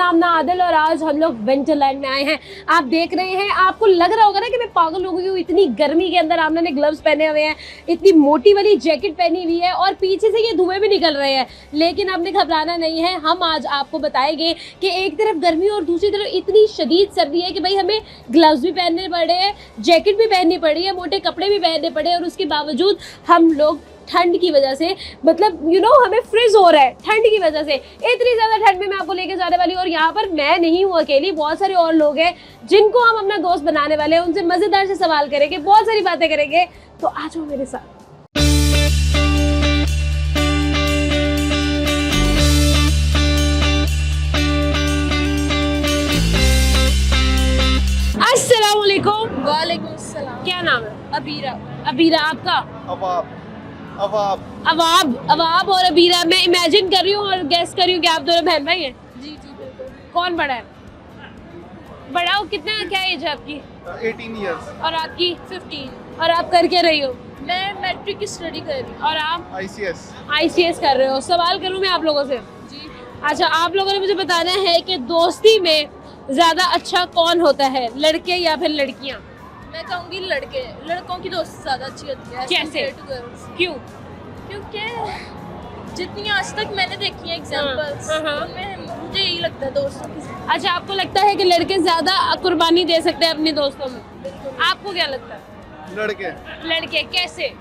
नाम ना आदिल और आज हम लोग विंटरलैंड में आए हैं। आप देख रहे हैं, आपको लग रहा होगा ना कि मैं पागल हो गई हूँ। इतनी गर्मी के अंदर आमना ने ग्लव्स पहने हुए हैं, इतनी मोटी वाली जैकेट पहनी हुई है और पीछे से ये धुएं भी निकल रहे हैं, लेकिन हमने घबराना नहीं है। हम आज आपको बताएंगे कि एक तरफ गर्मी और दूसरी तरफ इतनी शदीद सर्दी है कि भाई हमें ग्लव्स भी पहनने पड़े हैं, जैकेट भी पहननी पड़ी है, मोटे कपड़े भी पहनने पड़े और उसके बावजूद हम लोग ठंड की वजह से मतलब हमें फ्रिज हो रहा है ठंड की वजह से। इतनी ज्यादा ठंड में मैं आपको लेके जाने वाली हूँ और यहाँ पर मैं नहीं हूँ अकेली, बहुत सारे और लोग हैं जिनको हम अपना दोस्त बनाने वाले हैं। उनसे मजेदार से सवाल करेंगे, बहुत सारी बातें करेंगे, तो आ जाओ मेरे साथ। अस्सलाम वालेकुम। वालेकुम सलाम। क्या नाम है? अबीरा। अबीरा। आपका? अवाब। अवाब। अवाब। अवाब और अबीरा। मैं इमेजिन कर रही हूँ और गेस कर रही हूँ कि आप दोनों बहन भाई हैं। जी जी बिल्कुल। कौन बड़ा है? बड़ा हो? कितना, क्या एज है आपकी? 18 इयर्स। और आपकी? 15। और आप कर क्या रही हो? मैं मैट्रिक की स्टडी कर रही हूँ। और आप? ICS। ICS कर रहे हो। सवाल करूँ मैं आप लोगों से? जी। अच्छा, आप लोगों ने मुझे बताना है कि दोस्ती में ज्यादा अच्छा कौन होता है, लड़के या फिर लड़कियाँ? मैं कहूँगी लड़के, लड़कों की दोस्ती ज़्यादा अच्छी होती है। कैसे? गर्ल्स। क्यों? क्योंकि जितनी आज तक मैंने देखी है एग्जांपल्स, हाँ। उनमें मुझे यही लगता है दोस्तों की। अच्छा, आपको लगता है कि लड़के ज्यादा कुर्बानी दे सकते हैं अपने दोस्तों में? आपको क्या लगता है? लड़के, लड़के कैसे?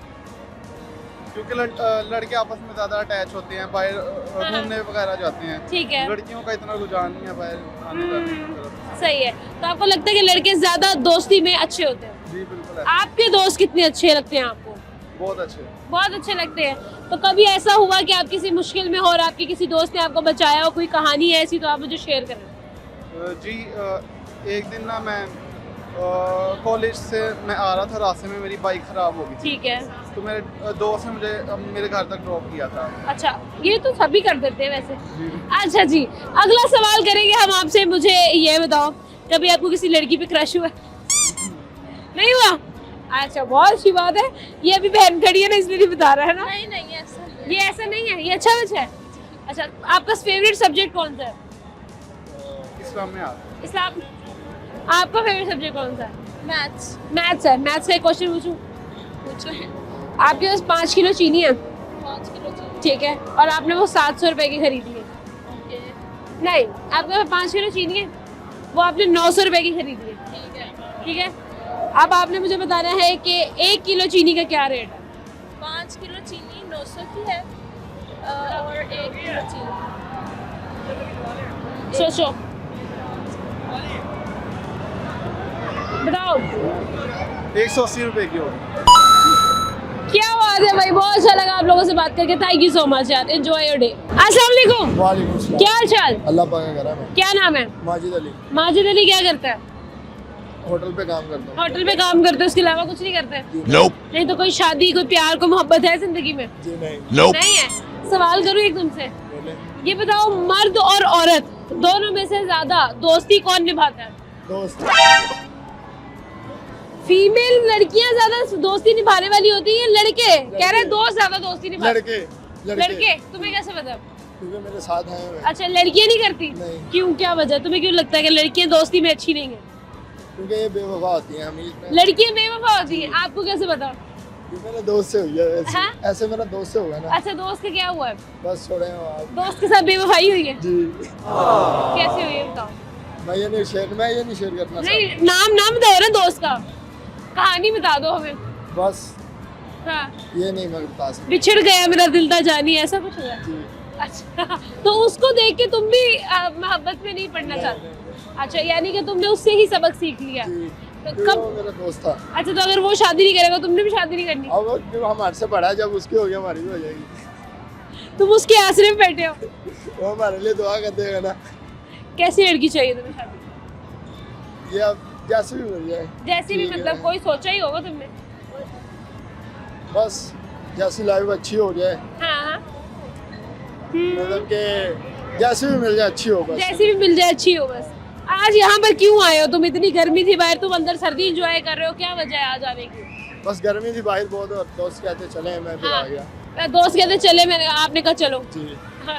क्योंकि लड़के आपस में ज्यादा अटैच होते हैं, बाहर घूमने वगैरह जाते हैं। ठीक है, लड़कियों का इतना रुझान नहीं है बाहर आने जाने की तरफ। सही है। तो आपको लगता है कि लड़के ज्यादा दोस्ती में अच्छे होते हैं? जी बिल्कुल है। आपके दोस्त कितने अच्छे लगते हैं आपको? बहुत अच्छे। बहुत अच्छे लगते हैं। तो कभी ऐसा हुआ कि आप किसी मुश्किल में हो और आपके किसी दोस्त ने आपको बचाया हो, कोई कहानी है ऐसी, तो आप मुझे शेयर करें। जी एक दिन ना मैं कॉलेज से मैं आ रहा था, रास्ते में मेरी बाइक खराब हो गई थी। ठीक है। तो मेरे दोस्त ने मुझे मेरे घर तक ड्रॉप किया था। अच्छा, ये तो सभी कर देते हैं वैसे। जी। अच्छा जी, अगला सवाल करेंगे हम आपसे। मुझे ये बताओ, कभी आपको किसी लड़की पे क्रश हुआ? नहीं हुआ? अच्छा, बहुत अच्छी बात है। ये अभी बहन खड़ी है ना, इसलिए नहीं बता रहा है ना। नहीं नहीं ऐसा नहीं। ये ऐसा नहीं है, ये अच्छा बच्चा है। अच्छा, आपका फेवरेट सब्जेक्ट कौन सा है? इस्लाम में आता। इस्लाम। आपका फेवरेट सब्जेक्ट कौन सा है? मैथ्स। मैथ्स है। मैथ्स का एक क्वेश्चन पूछूं? पूछो। आपके पास 5 किलो चीनी है, 5 किलो चाहिए। ठीक है, और आपने वो 700 रुपए की खरीदी है। ओके। नहीं, आपके पास 5 किलो चीनी है, वो आपने 900 रुपए की खरीदी है, ठीक है। ठीक है। अब आपने मुझे बताना है कि 1 किलो चीनी का क्या रेट है? 5 किलो चीनी 900 की है और 1 किलो चीनी। सोचो, बताओ। 180 रुपए की होगी। क्या बात है भाई, बहुत अच्छा लगा आप लोगों से बात करके। थैंक यू सो मच यार, एंजॉय योर डे। अस्सलाम वालेकुम। वालेकुम सलाम। क्या हाल चाल? अल्लाह पाक का करम है। क्या नाम है? माजिद अली। माजिद अली। क्या करता है? होटल पे काम करता हूँ। होटल पे काम करते हैं, उसके अलावा कुछ नहीं करते? Nope. नहीं तो कोई शादी, कोई प्यार, कोई मोहब्बत है जिंदगी में? जी नहीं। नहीं है। सवाल करूँ एक तुमसे, बोले। ये बताओ, मर्द और औरत दोनों में से ज्यादा दोस्ती कौन निभाता है? दोस्त। फीमेल लड़कियां ज्यादा दोस्ती निभाने वाली होती है, लड़के कह रहे हैं दोस्त ज्यादा दोस्ती निभाते लड़के। हैं। लड़के। तुम्हें कैसे पता? क्योंकि मेरे साथ आए हुए हैं। अच्छा, लड़कियां नहीं करती? नहीं। क्यों, क्या वजह? तुम्हें क्यों लगता है कि लड़कियां दोस्ती में अच्छी नहीं है? क्योंकि ये बेवफा होती हैं हमें। लड़कियां बेवफा होती हैं, आपको कैसे पता? मेरे दोस्त से हुई है ऐसे। हाँ? ऐसे मेरा दोस्त से हुआ ना। अच्छा, दोस्त का क्या हुआ है? बस छोड़े हो आप। दोस्त के साथ बेवफाई हुई है? जी। कैसे हुई है बताओ? मैं ये नहीं शेयर करना नहीं, नाम बताओ ना दोस्त का, कहानी बता दो हमें। बस हाँ, ये नहीं मैं बता सकता। बिछड़ गया मेरा दिल था जानी, ऐसा कुछ हुआ? जी। अच्छा, तो उसको देख के तुम भी मोहब्बत में नहीं पढ़ना चाहते? अच्छा, यानी कि तुमने उससे ही सबक सीख लिया। जी। तो क्योंकि कब? वो मेरा दोस्त था। अच्छा, तो अगर वो शादी नहीं करेगा, तुमने भी शादी नहीं करनी? अब जो हमारे से पढ़ा है, जब उसकी हो गई हमारी भी हो जाएगी। तुम उसके आसरे में बैठे हो। वो हमारे लिए दुआ कर देगा ना। कैसी लड़की चाहिए तुम्हें शादी? ये अब जैसे भी मिल जाए। जैसी भी, ठीक है। मतलब कोई सोचा ही होगा तुमने? बस जैसी लाइफ अच्छी हो जाए, हाँ हाँ। मतलब कि जैसी भी मिल जाए अच्छी हो बस। जैसी भी मिल जाए अच्छी हो बस। आज यहाँ पर क्यों आए हो तुम? इतनी गर्मी थी बाहर, तुम अंदर सर्दी एंजॉय कर रहे हो, क्या वजह है आज आने की? बस गर्मी थी बाहर बहुत, और दोस्त कहते चले, मैं फिर हाँ। आ गया। दोस्त कहते चले, मैंने आपने कहा चलो। जी। हाँ,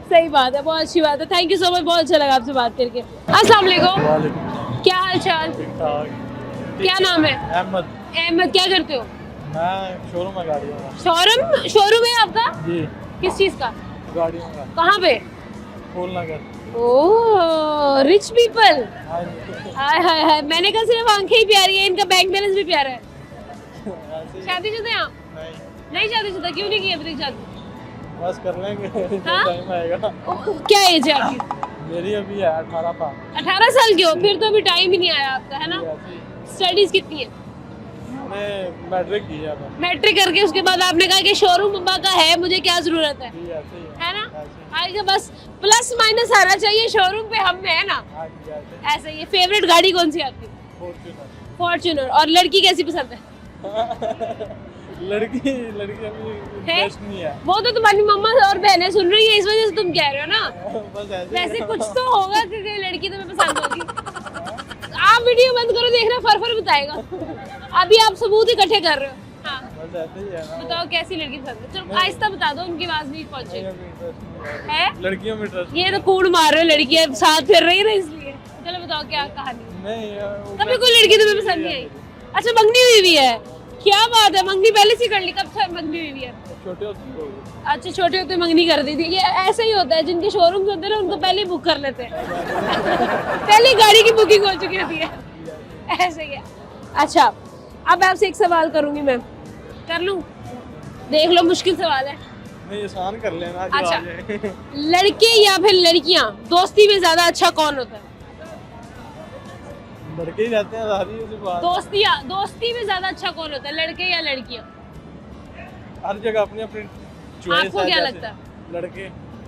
सही बात है, बहुत अच्छी बात है। थैंक यू सो मच, बहुत अच्छा लगा आपसे बात करके। अस्सलाम वालेकुम, क्या हाल चाल, क्या नाम है? अहमद। अहमद, क्या करते हो? मैं शोरूम में गाड़ियों का। शोरूम है आपका? जी। किस चीज का? गाड़ियों का। कहाँ पे? फूल नगर। ओह, रिच पीपल। हाँ जी। हाय हाय हाय, मैंने कहा सिर्फ आंखें ही प्यारी है, इनका बैंक बैलेंस भी प्यारा है। ऐसे ही। शादीशुदा हैं आप? नहीं, नहीं शादीशुदा, क्यों नहीं की अभी तक शादी? बस कर लेंगे। हाँ? टाइम आएगा। क्या एज है आपकी? मेरी अभी है 18 साल। 18 साल के हो, फिर तो अभी टाइम ही नहीं आया आपका, है ना? ऐसे ही। स्टडीज कितनी है? मैंने मैट्रिक की है मैं। मैट्रिक करके उसके बाद आपने कहा कि शोरूम अब्बा का है, मुझे क्या जरूरत है? जी ऐसे ही है ना? ऐसे ही। आएगा बस, प्लस माइनस आना चाहिए, शोरूम पे हम में है ना? हाँ जी ऐसे। ऐसे ही। फेवरेट गाड़ी कौन सी है आपकी? फॉर्च्यूनर। फॉर्च्यूनर। और लड़की कैसी पसंद है? लड़की अभी है? इंटरेस्ट नहीं है। वो तो तुम्हारी मम्मा और बहनें सुन रही है, इस वजह से तुम कह रहे हो ना। बस ऐसे ही। वैसे कुछ तो होगा कि कोई लड़की तुम्हें पसंद होगी। आप वीडियो बंद करो, देखना फर बताएगा। अभी आप सबूत इकट्ठे कर रहे हो। हाँ, बस ऐसे ही है ना। बताओ कैसी लड़की पसंद है? चलो आहिस्ता बता दो, उनकी आवाज नहीं पहुंचे। नहीं, अभी इंटरेस्ट नहीं है? लड़कियों में इंटरेस्ट ये तो कूड़ मार रहे हो, लड़की साथ फिर रही है ना, इसलिए। चलो बताओ क्या कहानी है? नहीं। कभी कोई लड़की तुम्हें पसंद नहीं आई? अच्छा, मंगनी हुई भी है? क्या बात है, मंगनी पहले से कर ली? कब से मंगनी हुई है? छोटे होते हैं। अच्छा, छोटे होते मंगनी कर दी थी। ये ऐसा ही होता है, जिनके शोरूम होते हैं ना, उनको पहले बुक कर लेते हैं। पहले गाड़ी की बुकिंग हो चुकी होती है। ऐसे ही है। अच्छा, अब आपसे एक सवाल करूंगी मैं, कर लूं? देख लो, मुश्किल सवाल है। नहीं, आसान कर लेना जो अच्छा। आ जाए। लड़के या फिर लड़कियां दोस्ती में ज्यादा अच्छा कौन होता है? लड़के ही रहते हैं सारी उसी बात। दोस्ती में ज्यादा अच्छा कौन होता है, लड़के या लड़कियां? हर जगह अपनी अपनी चॉइस आपको है। क्या जैसे लगता है?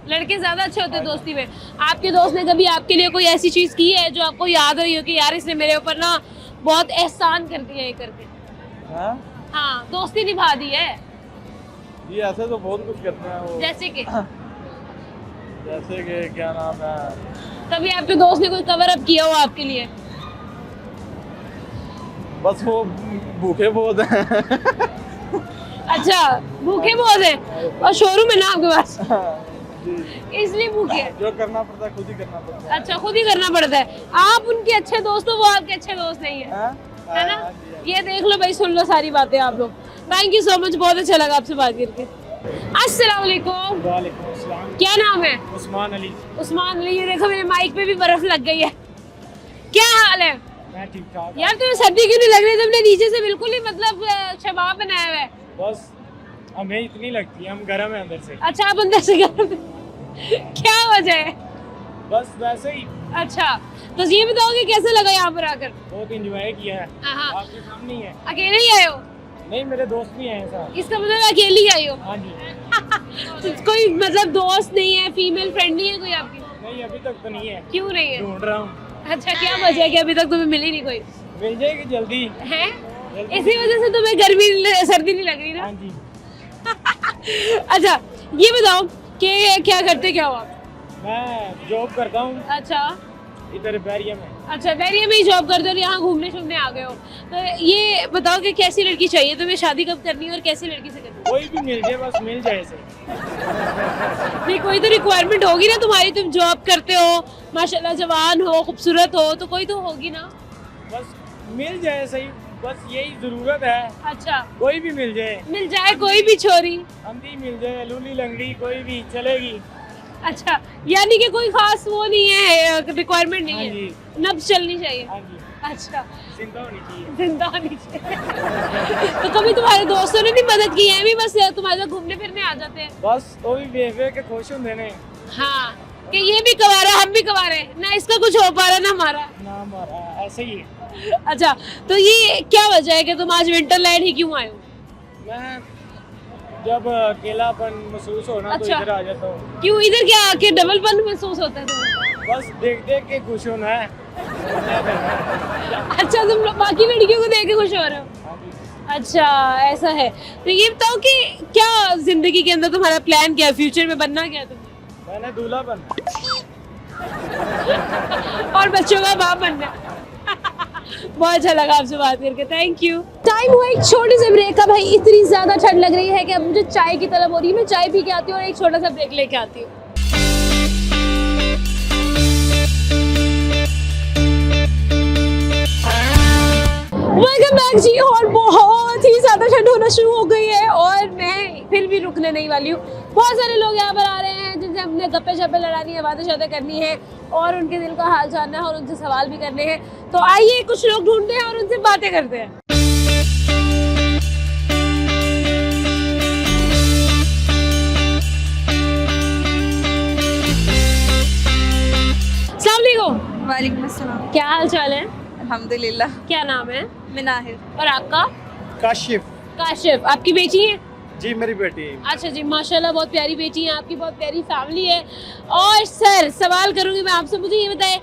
लड़के ज्यादा अच्छे होते हैं दोस्ती में। आपके दोस्त ने कभी आपके लिए कोई ऐसी चीज की है जो आपको याद रही हो कि यार इसने मेरे ऊपर ना बहुत एहसान कर दिया है करके? हाँ हाँ, दोस्ती निभा दी है। ये ऐसे तो बहुत कुछ करते हैं वो। जैसे कि जैसे कि क्या नाम है। कभी आपके दोस्त ने कोई कवर अप किया हो आपके लिए? बस वो भूखे बहुत हैं। अच्छा, भूखे बहुत हैं और शोरूम है ना आपके पास, जी। इसलिए भूखे हैं। जो करना पड़ता है खुद ही करना पड़ता है। अच्छा, खुद ही करना पड़ता है। आप उनके अच्छे दोस्त हो, वो आपके अच्छे दोस्त नहीं है, हाँ? है ना? हाँ जी, हाँ। ये देख लो भाई, सुन लो सारी बातें आप लोग। थैंक यू सो मच, बहुत अच्छा लगा आपसे बात करके। अस्सलाम वालेकुम, वालेकुम अस्सलाम। क्या नाम है? उस्मान अली। उस्मान अली। ये देखो, मेरे माइक पे भी बर्फ लग गई है। क्या हाल है? मैं ठीक ठाक। यार तुम्हें सर्दी क्यों नहीं लग रही? तुमने नीचे से बिल्कुल ही मतलब शबाब बनाया हुआ है। बस हमें इतनी लगती है, हम गर्म है अंदर से। अच्छा, आप अंदर से गर्म क्या वजह है? बस वैसे ही। अच्छा, तो ये बताओगे कैसे लगा यहाँ पर आकर? बहुत इंजॉय किया है। हाँ, आपके सामने ही है। अकेले ही आए हो? नहीं, मेरे दोस्त भी हैं साथ। इसका मतलब अकेले ही आई हो? हाँ जी। तो कोई मतलब दोस्त नहीं है, फीमेल फ्रेंड नहीं है कोई आपकी? नहीं, अभी तक तो नहीं है। क्यों नहीं है? ढूंढ रहा हूँ। अच्छा, क्या वजह है कि अभी तक तुम्हें मिली नहीं कोई? मिल जाएगी जल्दी। है? जल्दी। इसी वजह से तुम्हें गर्मी सर्दी नहीं लग रही ना? हाँ जी। अच्छा, ये बताओ कि क्या करते क्या हो आप? मैं जॉब करता हूँ अच्छा इधर बैरिया में। अच्छा, बैरिया में ही जॉब करते हो और यहाँ घूमने शूमने आ गए हो। तो ये बताओ कि कैसी लड़की चाहिए तुम्हें, शादी कब करनी है और कैसी लड़की से करनी कोई भी मिल जाए, बस मिल जाए सही। है? नहीं, कोई तो रिक्वायरमेंट होगी ना तुम्हारी, तुम जॉब करते हो, माशाल्लाह जवान हो, खूबसूरत हो, तो कोई तो होगी ना? बस मिल जाए सही, बस यही जरूरत है। अच्छा, कोई भी मिल जाए। मिल जाए कोई भी छोरी? अंधी मिल जाए, लूली लंगड़ी, कोई भी चलेगी। अच्छा, यानी कि कोई खास वो नहीं है, रिक्वायरमेंट नहीं हाँ है, जी। नब्ज चलनी चाहिए। हाँ जी। अच्छा, जिंदा होनी चाहिए। जिंदा होनी चाहिए। तो कभी तुम्हारे दोस्तों ने नहीं मदद की है? भी बस तुम्हारे साथ घूमने फिरने आ जाते हैं? बस वो भी वे के खुश होंगे ने। हाँ, कि ये भी कवारा, हम भी कवारे, ना इसका कुछ हो पा रहा ना हमारा। ना हमारा ऐसे ही है। अच्छा, तो ये क्या वजह है कि तुम आज विंटरलैंड ही क्यों आए हो? मैं जब अकेलापन महसूस होना तो अच्छा। इधर आ जाता हूँ। क्यों इधर क्या आके डबलपन महसूस होता है तुम्हें? बस देख देख के खुश होना है। क्या करना है? अच्छा, तुम लोग बाकी लड़कियों को देख के खुश हो रहे हो? हाँ जी। अच्छा, ऐसा है। तो ये बताओ कि क्या जिंदगी के अंदर तुम्हारा प्लान क्या है, फ्यूचर में बनना क्या है तुम्हें? मैंने दूल्हा बनना और बच्चों का बाप बनना है। बहुत अच्छा लगा आपसे बात करके, थैंक यू। टाइम हुआ एक छोटे से ब्रेक का। भाई इतनी ज्यादा ठंड लग रही है कि अब मुझे चाय की तलब हो रही है। मैं चाय पी के आती हूँ और एक छोटा सा ब्रेक लेके आती हूँ। वेलकम बैक जी। और बहुत ही ज़्यादा ठंड होना शुरू हो गई है और मैं फिर भी रुकने नहीं वाली हूँ। बहुत सारे लोग यहाँ पर आ रहे हैं जिनसे हमने गप्पे शप्पे लड़ानी है, बातें शातें करनी है और उनके दिल का हाल जानना है और उनसे सवाल भी करने हैं। तो आइए कुछ लोग ढूंढते हैं और उनसे बातें करते हैं। अस्सलामुअलैकुम। वालेकुम अस्सलाम। क्या हाल चाल है? अल्हम्दुलिल्लाह। क्या नाम है? मिनाहिर। और आपका? काशिफ। काशिफ। आपकी बेटी है? जी मेरी बेटी। अच्छा जी, माशाल्लाह बहुत प्यारी बेटी है आपकी, बहुत प्यारी फैमिली है। और सर सवाल करूंगी मैं आपसे, मुझे ये बताएं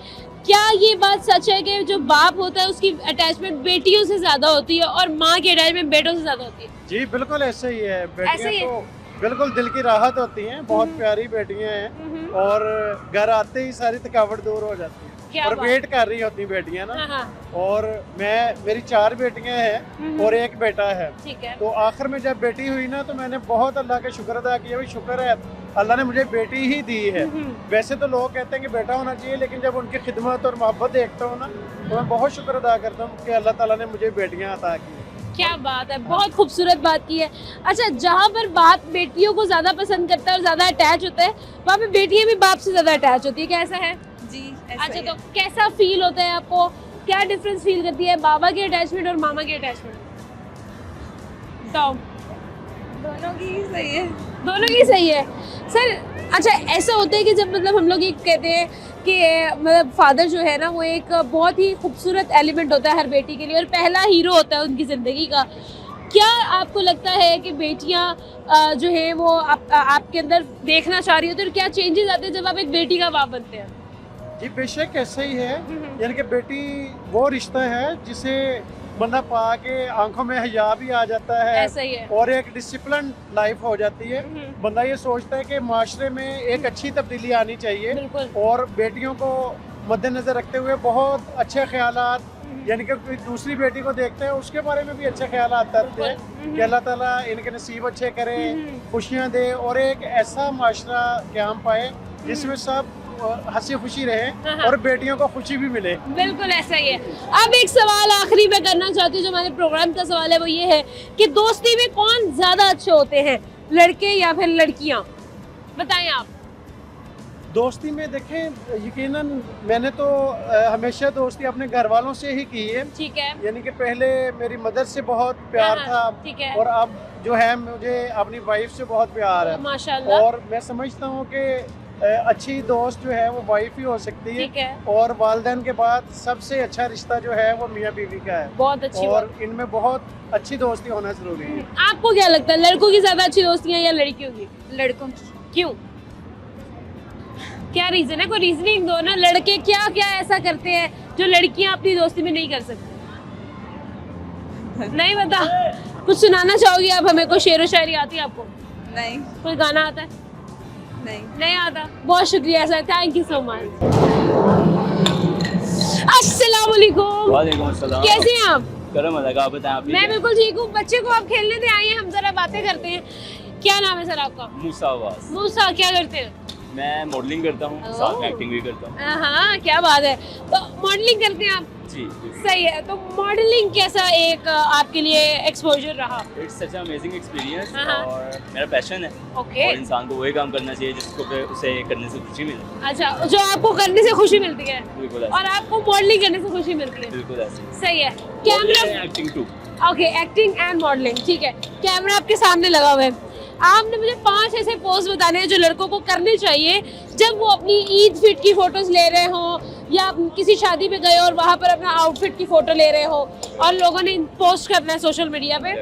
क्या ये बात सच है कि जो बाप होता है उसकी अटैचमेंट बेटियों से ज्यादा होती है और माँ की अटैचमेंट बेटों से ज्यादा होती है? जी बिल्कुल ऐसे ही है। ऐसे ही बेटियां है? तो बिल्कुल दिल की राहत होती हैं, बहुत प्यारी बेटियां हैं और घर आते ही सारी थकावट दूर हो जाती है क्या और बात? वेट कर रही होती बेटियां ना। हाँ हाँ, और मेरी 4 बेटियां हैं और 1 बेटा है। ठीक है। तो आखिर में जब बेटी हुई ना तो मैंने बहुत अल्लाह का शुक्र अदा किया, भाई शुक्र है अल्लाह ने मुझे बेटी ही दी है। वैसे तो लोग कहते हैं कि बेटा होना चाहिए, लेकिन जब उनकी खिदमत और मोहब्बत देखता हूँ ना तो मैं बहुत शुक्र अदा करता हूँ कि अल्लाह ताला ने मुझे बेटियाँ अता की। क्या बात है, बहुत खूबसूरत बात की है। अच्छा, जहाँ पर बाप बेटियों को ज्यादा पसंद करता है और ज्यादा अटैच होता है, वहाँ पे बेटियां भी बाप से ज्यादा अटैच होती है, क्या ऐसा है? जी अच्छा, तो कैसा फील होता है आपको? क्या डिफरेंस फील करती है बाबा की अटैचमेंट और मामा की अटैचमेंट? बताओ। दोनों की ही सही है। दोनों की सही है सर। अच्छा, ऐसा होता है कि जब मतलब हम लोग ये कहते हैं कि मतलब फादर जो है ना वो एक बहुत ही खूबसूरत एलिमेंट होता है हर बेटी के लिए और पहला हीरो होता है उनकी ज़िंदगी का। क्या आपको लगता है कि बेटियां जो है वो आपके अंदर देखना चाह रही होती है और क्या चेंजेस आते हैं जब आप एक बेटी का बाप बनते हैं? जी बेशक ऐसे ही है। यानी कि बेटी वो रिश्ता है जिसे बंदा पा के आंखों में हया भी आ जाता है, ऐसा ही है। और एक डिसिप्लिन लाइफ हो जाती है। बंदा ये सोचता है कि माशरे में एक अच्छी तब्दीली आनी चाहिए बिल्कुल। और बेटियों को मद्देनजर रखते हुए बहुत अच्छे ख्यालात, यानी कि कोई दूसरी बेटी को देखते हैं उसके बारे में भी अच्छे ख्यालात करते हैं कि अल्लाह ताला इनके नसीब अच्छे करे, खुशियाँ दे और एक ऐसा माशरा क़याम पाए जिसमें सब हंसी खुशी रहे और बेटियों को खुशी भी मिले। बिल्कुल ऐसा ही है। अब एक सवाल आखिरी में करना चाहती हूँ, जो हमारे प्रोग्राम का सवाल है वो ये है कि दोस्ती में कौन ज्यादा अच्छे होते हैं, लड़के या फिर लड़कियाँ? बताएं आप। दोस्ती में देखें, यकीनन मैंने तो हमेशा दोस्ती अपने घर वालों से ही की है। ठीक है। यानी कि पहले मेरी मदर से बहुत प्यार था ठीक है। और अब जो है मुझे अपनी वाइफ से बहुत प्यार है माशाल्लाह। और मैं समझता हूँ कि अच्छी दोस्त जो है वो वाइफ ही हो सकती है। ठीक है। और वालिदैन के बाद सबसे अच्छा रिश्ता जो है वो मियाँ बीवी का है। बहुत अच्छी और बात। इनमें बहुत अच्छी दोस्ती होना जरूरी है। आपको क्या लगता है, लड़कों की ज्यादा अच्छी दोस्तियाँ या लड़कियों की? लड़कों की। क्यों? क्या रीजन है? कोई रीजनिंग दो ना। लड़के क्या क्या ऐसा करते हैं जो लड़कियां अपनी दोस्ती में नहीं कर सकती? नहीं बता। कुछ सुनाना चाहोगी आप हमें? कोई शेर व शायरी आती है आपको? नहीं। कोई गाना आता है? नहीं। नहीं आता। बहुत शुक्रिया sir, thank you so much. अस्सलाम वालेकुम। वालेकुम अस्सलाम। कैसे हैं आप? करम अल्लाह का, आप बताएं आप? मैं बिल्कुल ठीक हूँ। बच्चे को आप खेलने दे आइए, हम जरा बातें करते हैं। क्या नाम है सर आपका? मूसा आवाज। मूसा, क्या करते हैं? मैं मॉडलिंग करता हूँ, साथ में एक्टिंग भी करता हूँ। हाँ, क्या बात है। तो मॉडलिंग करते हैं आप? जी। सही है। तो मॉडलिंग कैसा एक आपके लिए एक्सपोजर रहा? इट्स सच अमेजिंग एक्सपीरियंस हाँ। और मेरा पैशन है। ओके। और इंसान को वही काम करना चाहिए जिसको कि उसे करने से खुशी मिले। अच्छा, जो आपको करने से खुशी मिलती है बिल्कुल और ऐसे। आपको मॉडलिंग करने से खुशी मिलती है? बिल्कुल ऐसे। सही है। Camera. Acting too. Okay, acting and modelling, ठीक है। कैमरा आपके सामने लगा हुआ है। आपने मुझे 5 ऐसे पोज बताने हैं जो लड़कों को करने चाहिए जब वो अपनी ईद फिट की फोटोज ले रहे हो या किसी शादी में गए और वहाँ पर अपना आउटफिट की फोटो ले रहे हो और लोगों ने पोस्ट करना है सोशल मीडिया पे।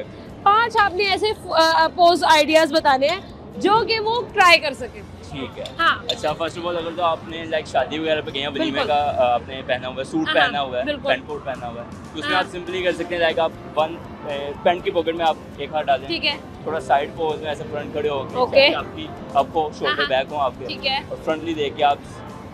5 आपने ऐसे पोज आइडियाज बताने हैं जो कि वो ट्राई कर सके। ठीक है। हाँ। अच्छा, फर्स्ट ऑफ ऑल अगर तो आपने लाइक शादी वगैरह पे गए हैं, वलीमे बिल्कुल। का आपने पहना हुआ है, सूट हाँ, पहना हुआ है, बिल्कुल। पैंट कोट पहना हुआ है, तो उसमें हाँ। आप सिंपली कर सकते हैं लाइक आप पैंट की पॉकेट में आप एक हाथ डालें, ठीक है। थोड़ा साइड पोज में ऐसे फ्रंट खड़े हो के ओके। आपकी आपको शोल्डर हाँ। बैक हो आपके, ठीक है। और फ्रंटली देख के आप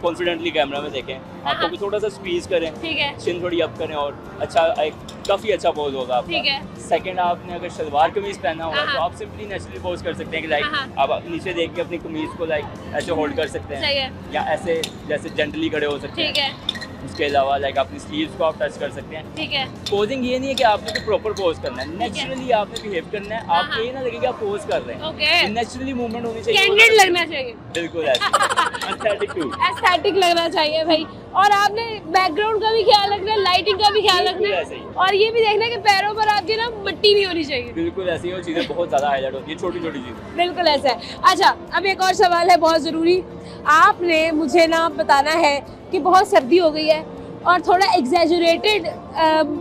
कॉन्फिडेंटली कैमरा में देखें, आपको भी थोड़ा सा स्क्वीज करें, ठीक है। चिन थोड़ी अप करें और अच्छा एक काफ़ी अच्छा पोज होगा आपका। ठीक है। सेकंड, आपने अगर शलवार कमीज पहना होगा हाँ। तो आप सिंपली नेचुरली पोज कर सकते हैं कि लाइक हाँ। आप नीचे देख के अपनी कमीज को लाइक ऐसे होल्ड कर सकते सही हैं है। या ऐसे जैसे जेंटली खड़े हो सकते ठीक हैं। है। उसके अलावा लाइक अपनी स्लीव्स को आप टच कर सकते हैं। ठीक है। पोजिंग ये नहीं है कि आपने तो प्रॉपर पोज करना है, नेचुरली आपने बिहेव करना है, आप ये ना लगे कि आप पोज कर रहे हैं, ओके। नेचुरली मूवमेंट होनी चाहिए, कैंडिड लगना चाहिए, बिल्कुल एस्थेटिक टू, एस्थेटिक लगना चाहिए भाई। और आपने बैकग्राउंड का भी ख्याल रखना है, लाइटिंग का भी ख्याल बिल्कुल रखना ऐसे ही। है, और ये भी देखना है कि पैरों पर आपकी ना मिट्टी नहीं होनी चाहिए। बिल्कुल ऐसी ही वो चीज़ें बहुत ज़्यादा हाईलाइट होती है, छोटी छोटी चीज़ें। बिल्कुल ऐसा है। अच्छा, अब एक और सवाल है बहुत ज़रूरी। आपने मुझे ना बताना है कि बहुत सर्दी हो गई है और थोड़ा एग्जैजरेटेड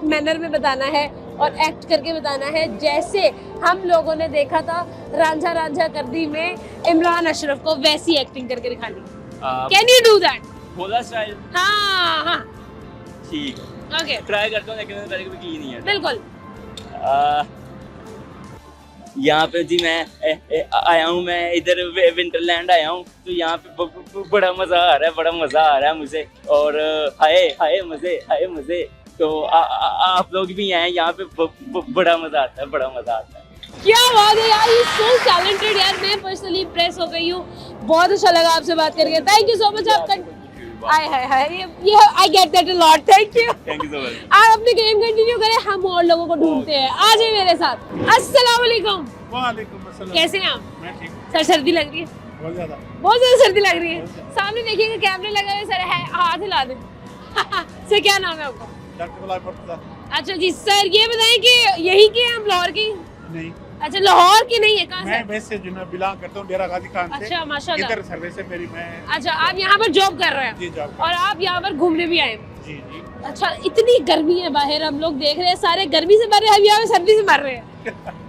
मैनर में बताना है और एक्ट करके बताना है, जैसे हम लोगों ने देखा था रांझा रांझा कर दी में इमरान अशरफ को, वैसी एक्टिंग करके दिखानी। Can you do that? Bhola style, हाँ हाँ, ठीक है, ओके, ट्राई करता हूँ, लेकिन मैंने पहले कभी की नहीं है। बिल्कुल। यहाँ पे जी मैं आया हूँ, मैं इधर विंटरलैंड आया हूँ, तो यहाँ पे बड़ा मज़ा आ रहा है, बड़ा मज़ा आ रहा है मुझे, और हाय हाय मज़े, तो आप लोग भी आए, यहाँ पे बड़ा मज़ा आता है, बड़ा मज़ा आता है। क्या बात है यार, यू सो टैलेंटेड यार, मैं पर्सनली इम्प्रेस हो गई हूँ, बहुत अच्छा लगा आपसे बात करके। Thank you so much. आपका हाय हाय हाय, ये I get that a lot, thank you so much. आप अपनी गेम कंटिन्यू करें, हम और लोगों को ढूंढते हैं। आ जाइए मेरे साथ। अस्सलाम वालेकुम। वालेकुम अस्सलाम। कैसे हैं आप? मैं ठीक हूँ। सर सर्दी लग रही है? बहुत ज़्यादा। बहुत ज्यादा सर्दी लग रही है। सामने देखिएगा कैमरे लगा है सर, है हाथ हिला दें। सर क्या नाम है आपका? डॉक्टर गुलाब फरदा। अच्छा जी सर, ये बताएं कि यही की है हम, लाहौर की? नहीं, अच्छा, लाहौर की नहीं है, कहाँ से? मैं वैसे जो ना बिलोंग करता हूँ डेरा गाजी खान से। अच्छा माशाल्लाह। इधर सर्विस है मेरी। मैं अच्छा, आप यहाँ पर जॉब कर रहे हैं? जी जॉब और आप यहाँ पर घूमने भी आए हैं? जी जी। अच्छा, इतनी गर्मी है बाहर, हम लोग देख रहे हैं सारे गर्मी से मर रहे हैं, हम यहाँ पे सर्दी से मर रहे हैं,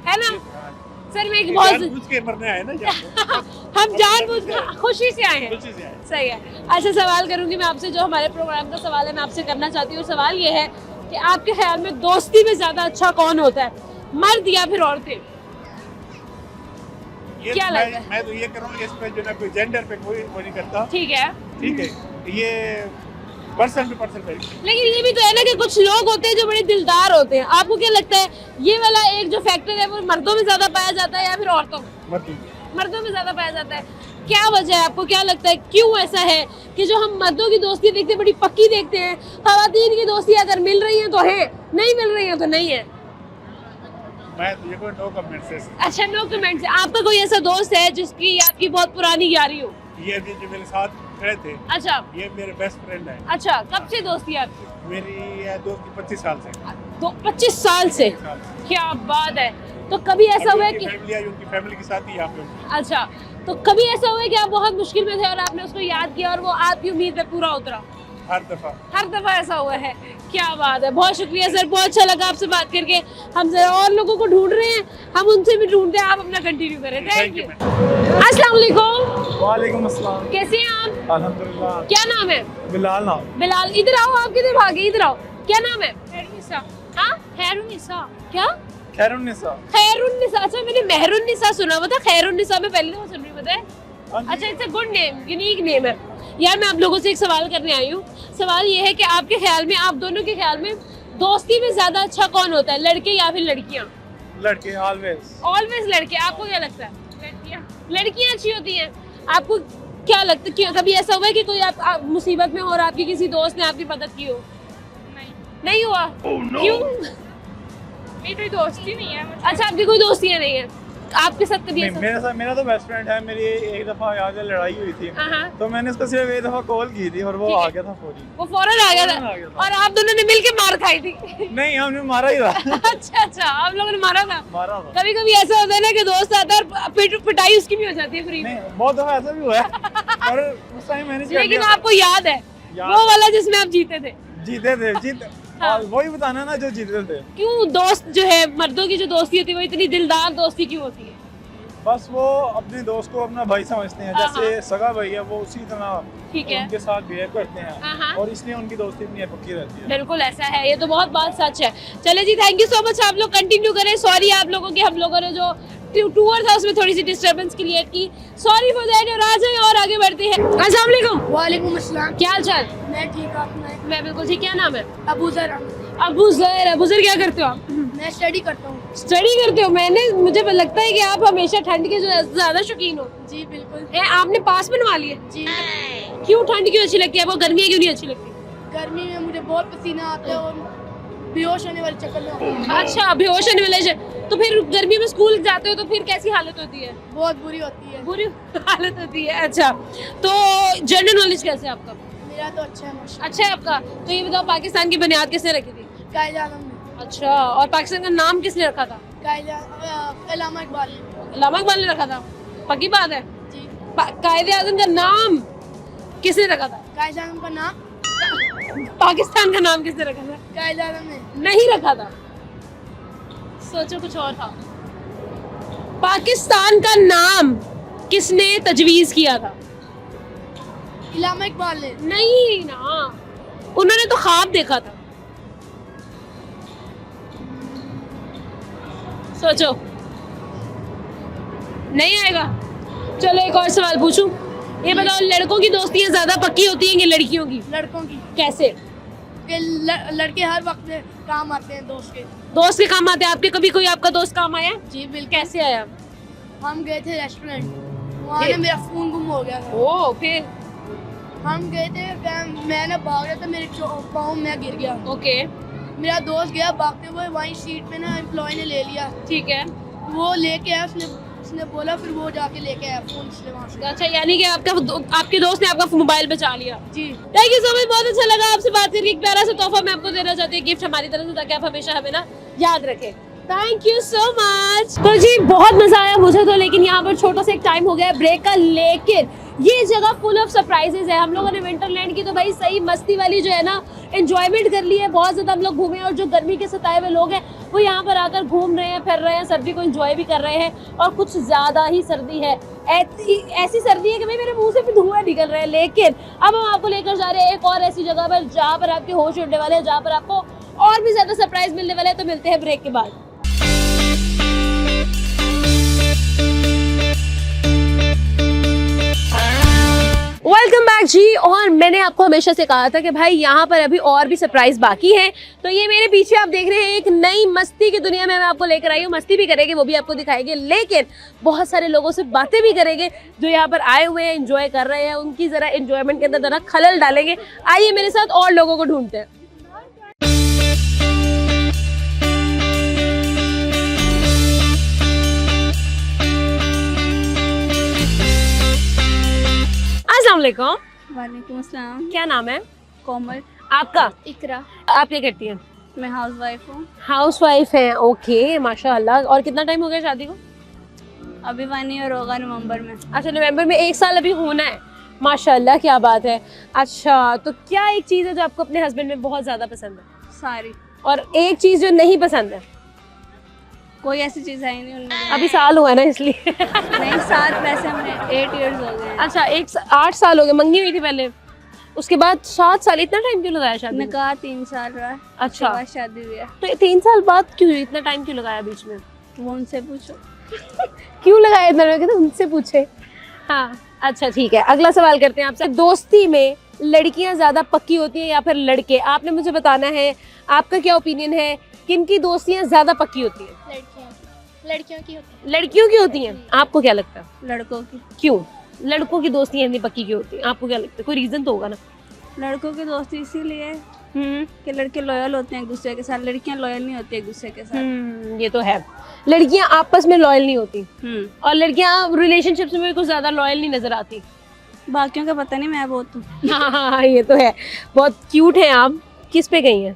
है ना सर? मैं एक बहुत जानबूझ के मरने आए ना यहाँ हम जानबूझ के खुशी से आए हैं। खुशी से आए। सही है। अच्छा, सवाल करूंगी मैं आपसे, जो हमारे प्रोग्राम का सवाल है मैं आपसे करना चाहती हूँ। सवाल ये है कि आपके ख्याल में दोस्ती में ज्यादा अच्छा कौन होता है, मर्द या फिर औरतें? ये क्या लगता है? मैं तो ये करूँगा, इस पे जो ना कोई जेंडर पे कोई वो नहीं करता। ठीक है, ठीक है, ये पर्सन टू पर्सन पे। लेकिन ये भी तो है ना कि कुछ लोग होते हैं जो बड़े दिलदार होते हैं। आपको क्या लगता है, ये वाला एक जो फैक्टर है वो मर्दों में ज्यादा पाया जाता है या फिर औरतों में? मर्दों में ज्यादा पाया जाता है। क्या वजह है, आपको क्या लगता है, क्यों ऐसा है कि जो हम मर्दों की दोस्ती देखते हैं बड़ी पक्की देखते हैं, खवातीन की दोस्ती अगर मिल रही है तो है, नहीं मिल रही है तो नहीं है? मैं तो ये कोई नो कमेंट से। अच्छा, नो कमेंट से। आपका कोई ऐसा दोस्त है जिसकी आपकी बहुत पुरानी यारी हो? ये अभी जो मेरे साथ खड़े थे, अच्छा, ये मेरे बेस्ट फ्रेंड है। अच्छा, कब से दोस्ती है आपकी? मेरी ये दोस्त की 25 साल से। तो 25 साल से? क्या बात है। तो कभी ऐसा हुआ है कि फैमिली आई, उनकी फैमिली के साथ ही यहाँ पे। अच्छा, तो कभी ऐसा हुआ है कि आप बहुत मुश्किल में थे और आपने उसको याद किया और वो आपकी उम्मीद पे पूरा उतरा? हर दफा ऐसा हुआ है। क्या बात है, बहुत शुक्रिया सर, बहुत अच्छा लगा आपसे बात करके। हम जरा और लोगों को ढूंढ रहे हैं, हम उनसे भी ढूंढते हैं, आप अपना कंटिन्यू करें। Thank you. अस्सलाम वालेकुम। वालेकुम अस्सलाम। कैसे हैं आप? अल्हम्दुलिल्लाह। क्या नाम है? बिलाल नाम। बिलाल, इधर आओ, आप किधर भागे, इधर आओ। क्या नाम है? हैरुनिसा। हाँ, हैरुनिसा। क्या? खैरुन्निसा। खैरुन्निसा। अच्छा, मैंने मेहरुन्निसा सुना हुआ था, खैरुन्निसा में पहली दफा सुन रही हूँ, पता है? अच्छा, it's a good name, unique name है। यार मैं आप लोगों से एक सवाल करने आई हूँ। सवाल ये है कि आपके ख्याल में, आप दोनों के ख्याल में दोस्ती में ज्यादा अच्छा कौन होता है, लड़के या फिर लड़कियाँ? लड़के ऑलवेज। ऑलवेज लड़के। आपको क्या लगता है? लड़कियाँ अच्छी होती हैं। आपको क्या लगता है, क्यों? कभी ऐसा हुआ है कि कोई आप मुसीबत में हो और आपकी किसी दोस्त ने आपकी मदद की हो? नहीं हुआ? क्यों? मेरी कोई दोस्ती नहीं है। अच्छा, आपकी कोई दोस्तियाँ नहीं है? आपके साथ कभी ऐसा? मेरा तो बेस्ट फ्रेंड है। मेरी एक दफा याद है लड़ाई हुई थी, हाँ, तो मैंने उसको सिर्फ एक दफा कॉल की थी और वो ठीक है। आ गया था फौरी। वो फौरन आ गया फौरन आ गया था था। और आप दोनों ने मिलके मार खाई थी? नहीं, हमने मारा ही था। अच्छा, आप लोगों ने मारा था? मारा था। कभी कभी ऐसा होता है ना कि दोस्त आता है और पिटाई उसकी भी हो जाती है फ्री में। नहीं, बहुत दफा ऐसा भी हुआ है और उस टाइम मैंने लेकिन आपको याद है वो वाला जिसमें आप जीते थे? जीते हाँ। वही बताना ना जो जीते थे। क्यों दोस्त जो है, मर्दों की जो दोस्ती होती है वो इतनी दिलदार दोस्ती क्यों होती है? बस वो अपने दोस्त को अपना भाई समझते हैं, हाँ, जैसे सगा भाई है वो उसी तरह ठीक है। उनके साथ बिहेव करते हाँ, हैं हाँ। और इसलिए उनकी दोस्ती इतनी पक्की रहती है। बिल्कुल ऐसा है, ये तो बहुत बात सच है। चले जी, थैंक यू सो मच, आप लोग कंटिन्यू करें। सॉरी आप लोगों के, हम लोगों ने जो टूर था उसमें थोड़ी सी डिस्टर्बेंस क्रिएट की, सॉरी फॉर दैट। और आ जाए और आगे बढ़ते हैं। अस्सलाम वालेकुम। वालेकुम अस्सलाम। क्या हाल चाल? मैं ठीक, आप सुनाएं? मैं बिल्कुल ठीक। क्या नाम है? अबू जरा। अबू ज़र। अबू ज़र, क्या करते हो आप? मैं स्टडी करता हूँ। स्टडी करते हो? मुझे लगता है कि आप हमेशा ठंड के जो ज्यादा शौकीन हो। जी बिल्कुल। आपने पास बनवा लिए? जी। क्यों? ठंड क्यों अच्छी लगती है आपको, गर्मियाँ क्यों नहीं अच्छी लगती? गर्मी में मुझे बहुत पसीना आता है और बेहोश होने वाले चक्कर में होता हूँ। अच्छा, बेहोश होने वाले तो फिर गर्मी में स्कूल जाते हो तो फिर कैसी हालत होती है? बहुत बुरी होती है। बुरी हालत होती है। अच्छा, तो जनरल नॉलेज कैसे है आपका? मेरा तो अच्छा है माशाल्लाह। अच्छा है आपका। तो ये बताओ, पाकिस्तान की बुनियाद किसने रखी थी? कायद आज़म ने। अच्छा, और पाकिस्तान का नाम किसने रखा था? अल्लामा इकबाल ने। अल्लामा इकबाल ने रखा था? पक्की बात है? जी। कायद आज़म का नाम किसने रखा था? कायद आज़म का नाम पाकिस्तान का नाम किसने रखा था? कायद आज़म ने। नहीं रखा था। सोचो, कुछ और था। पाकिस्तान का नाम किसने तजवीज किया था? अल्लामा इकबाल ने। नहीं ना, उन्होंने तो ख्वाब देखा था। सोचो, नहीं आएगा। चलो एक और सवाल पूछूं। ये बताओ, लड़कों की दोस्तियां ज्यादा पक्की होती हैं कि लड़कियों की? लड़कों की। कैसे? कि लड़के हर वक्त काम आते हैं दोस्त के। दोस्त के काम आते हैं आपके? कभी कोई आपका दोस्त काम आया? जी बिल्कुल। कैसे आया? हम गए थे रेस्टोरेंट, वहाँ ना मेरा फोन गुम हो गया था। ओ, फिर? हम गए थे, मैं ना भाग रहा था, मेरे पाँव में गिर गया। ओके, मेरा दोस्त गया भागते हुए, वहीं सीट पे ना एम्प्लॉय ने ले लिया। ठीक है। वो लेके आया, उसने बोला, फिर वो जाके लेके आया फोन इसलिए वहाँ से। अच्छा, यानी कि आपके दोस्त ने आपका मोबाइल बचा लिया। जी। थैंक यू सो मच, बहुत अच्छा लगा आपसे बात करके। एक प्यारा सा तोहफा मैं आपको देना चाहती हूँ, गिफ्ट हमारी तरफ से, ताकि आप हमेशा हमें ना याद रखें। Thank you so much. तो जी बहुत मजा आया मुझे तो, लेकिन यहाँ पर छोटा सा एक टाइम हो गया है ब्रेक का, लेकिन ये जगह फुल ऑफ सरप्राइजेज है। हम लोगों ने विंटरलैंड की तो भाई सही मस्ती वाली जो है ना एंजॉयमेंट कर ली है, बहुत ज्यादा हम लोग घूमे हैं, और जो गर्मी के सताए हुए लोग हैं वो यहाँ पर आकर घूम रहे हैं, फिर रहे हैं, सर्दी को एंजॉय भी कर रहे हैं, और कुछ ज्यादा ही सर्दी है। ऐसी सर्दी है कि भाई मेरे मुंह से भी धुआं निकल रहा है। लेकिन अब हम आपको लेकर जा रहे हैं एक और ऐसी जगह पर जहाँ पर आपके होश उड़ने वाले हैं, जहाँ पर आपको और भी ज्यादा सरप्राइज मिलने वाले हैं। तो मिलते हैं ब्रेक के बाद। वेलकम बैक जी। और मैंने आपको हमेशा से कहा था कि भाई यहाँ पर अभी और भी सरप्राइज बाकी है। तो ये मेरे पीछे आप देख रहे हैं, एक नई मस्ती की दुनिया में मैं आपको लेकर आई हूँ। मस्ती भी करेंगे, वो भी आपको दिखाएंगे, लेकिन बहुत सारे लोगों से बातें भी करेंगे जो यहाँ पर आए हुए हैं, एंजॉय कर रहे हैं। उनकी जरा एंजॉयमेंट के अंदर जरा खलल डालेंगे। आइए मेरे साथ और लोगों को ढूंढते हैं। अस्सलाम वालेकुम। वालेकुम अस्सलाम। क्या नाम है? कोमल। आपका? इकरा। आप क्या करती हैं? मैं हाउस वाइफ हूँ। हाउस वाइफ हैं, ओके, माशाल्लाह। और कितना टाइम हो गया शादी को? अभी 1 ईयर होगा नवंबर में। अच्छा, नवंबर में 1 साल अभी होना है। माशाल्लाह, क्या बात है। अच्छा, तो क्या एक चीज़ है जो आपको अपने हस्बैंड में बहुत ज़्यादा पसंद है? सारी। और एक चीज़ जो नहीं पसंद है? कोई ऐसी चीज़ है ही नहीं उनमें। अभी साल हुआ है ना इसलिए। नहीं, 7 वैसे हमें 8 इयर्स हो गए हैं। अच्छा, 8 साल हो गए। मंगनी हुई थी पहले, उसके बाद 7 साल। इतना टाइम क्यों लगाया शादी में? निकाह 3 साल रहा है। अच्छा, उसके बाद शादी हुई है। तो 3 साल बाद क्यों इतना टाइम क्यों लगाया बीच में? वो उनसे पूछो। क्यों लगाया इतना टाइम? तो उनसे पूछे। हाँ, अच्छा ठीक है। अगला सवाल करते हैं आपसे। दोस्ती में लड़कियां ज्यादा पक्की होती हैं या फिर लड़के? आपने मुझे बताना है, आपका क्या ओपिनियन है, किनकी दोस्तियां ज्यादा पक्की होती हैं? लड़कियों की होती है। लड़कियों की होती हैं। आपको क्या लगता है? लड़कों की। क्यों लड़कों की दोस्तियां इतनी पक्की क्यों होती हैं? आपको क्या लगता है? कोई रीजन तो होगा ना। लड़कों की दोस्ती इसीलिए कि लड़के लॉयल होते हैं एक दूसरे के साथ, लड़कियां लॉयल नहीं होती एक दूसरे के साथ। ये तो है। लड़कियां आपस में लॉयल नहीं होती, और लड़कियां रिलेशनशिप्स में कुछ ज्यादा लॉयल नहीं नजर आती। बाकियों का पता नहीं, मैं बहुत हूँ। हाँ, ये तो है। बहुत क्यूट हैं आप। किस पे गई हैं?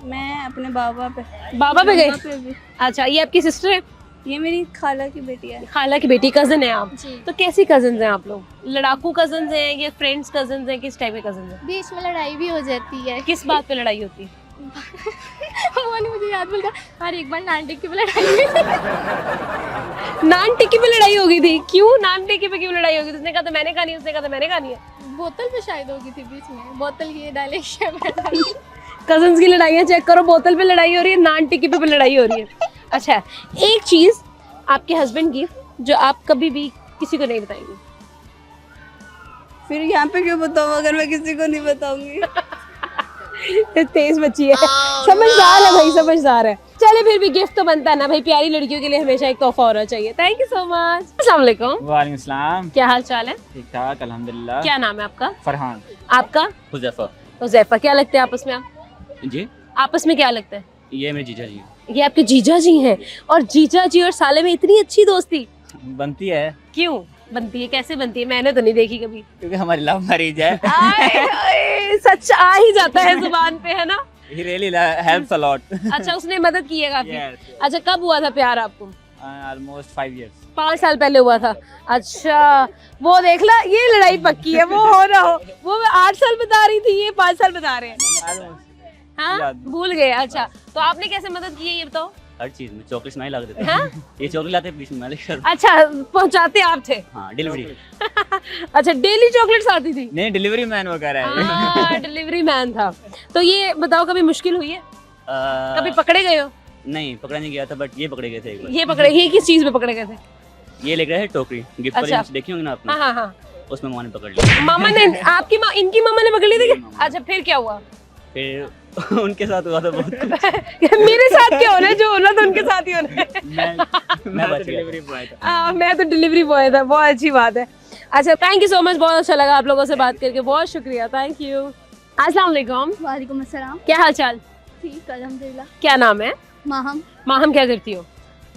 मैं अपने बाबा पे। बाबा पे गए? पे भी। अच्छा, ये आपकी सिस्टर है? ये मेरी खाला की बेटी है। खाला की बेटी, कजन है आप? जी। तो कैसी कजन्स हैं आप लोग? लड़ाकू कजन्स हैं या फ्रेंड्स कजन्स हैं? किस टाइप के कजन्स हैं? बीच में लड़ाई भी हो जाती है। किस बात पे लड़ाई होती है? वो नहीं मुझे याद भूल गया। और एक बार नान टिक्की पे लड़ाई हुई। नान टिक्की पे लड़ाई हो गई थी? क्यों नान टिक्की पे क्यों लड़ाई हो गई? उसने कहा था मैंने खानी है, उसने कहा था मैंने खानी है। बोतल पे शायद हो गई थी बीच में। बोतल ये डायलेक्शन। कजन्स की लड़ाइयाँ चेक करो, बोतल पे लड़ाई हो रही है, नान टिक्की पे लड़ाई हो रही है। अच्छा, एक चीज आपके हस्बैंड की जो आप कभी भी किसी को नहीं बताएंगे? फिर यहाँ पे क्यों बताऊँ अगर मैं किसी को नहीं बताऊंगी? तेज बच्ची है। समझदार है भाई, समझदार है। चले, फिर भी गिफ्ट तो बनता है ना भाई। प्यारी लड़कियों के लिए हमेशा एक तोहफा होना चाहिए। Thank you so much. अस्सलाम वालेकुम। वालेकुम सलाम। क्या हाल चाल है? ठीक ठाक अल्हम्दुलिल्लाह। क्या नाम है आपका? फरहान। आपका? हुज़ैफा। हुज़ैफा, क्या लगते हैं आपस में आप? जी, आपस में क्या लगता है? ये मेरे जीजा जी ये आपके जीजा जी हैं, और जीजा जी और साले में इतनी अच्छी दोस्ती बनती है क्यों बनती है, कैसे बनती है? मैंने तो नहीं देखी कभी। क्योंकि हमारी लव मैरिज है। आए, आए, सच आ ही जाता है जुबान पे, है ना? He really helps a lot. अच्छा, उसने मदद की है काफी। Yes, yes. अच्छा, कब हुआ था प्यार आपको? Almost 5 years. 5 साल पहले हुआ था। अच्छा, वो देख ला, ये लड़ाई पक्की है, वो हो ना हो। वो मैं 8 साल बता रही थी, ये 5 साल बता रहे हैं। हाँ, याद। भूल गए। अच्छा, तो आपने कैसे मदद की है ये बताओ? हर चीज में चॉकलेट नहीं ला देते। हाँ? ये चॉकलेट लाते बीच में मैं लेकर। अच्छा, पहुंचाते आप थे? हाँ, डिलीवरी। अच्छा, डेली चॉकलेट्स आती थी? नहीं, डिलीवरी मैन वगैरह है। हाँ, डिलीवरी मैन था। तो ये बताओ, कभी मुश्किल हुई है? कभी पकड़े गए हो? नहीं, पकड़ा नहीं गया था, बट ये पकड़े गए थे एक बार। ये पकड़े, ये किस चीज में पकड़े गए थे? ये लेकर आए टोकरी, गिफ्ट अच्छा। वाली देखी होंगी ना आपने, हाँ हाँ हाँ। उसमें माँ ने पकड़ लिया। मामा ने, आपकी माँ, इनकी मामा ने पकड़ ली थी क्या? अच्छा, फिर क्या हुआ? फिर उनके साथ हुआ था बहुत कुछ। मेरे साथ क्या होना है, जो होना था उनके साथ ही होना है। मैं बच डिलीवरी बॉय था। मैं तो डिलीवरी बॉय था। बहुत अच्छी बात है। अच्छा, थैंक यू सो मच, बहुत अच्छा लगा आप लोगों से बात करके, बहुत शुक्रिया, थैंक यू। अस्सलाम वालेकुम, वालेकुम अस्सलाम। क्या हाल चाल? ठीक, अल्हम्दुलिल्लाह। क्या नाम है? माहम, माहम, क्या करती हो?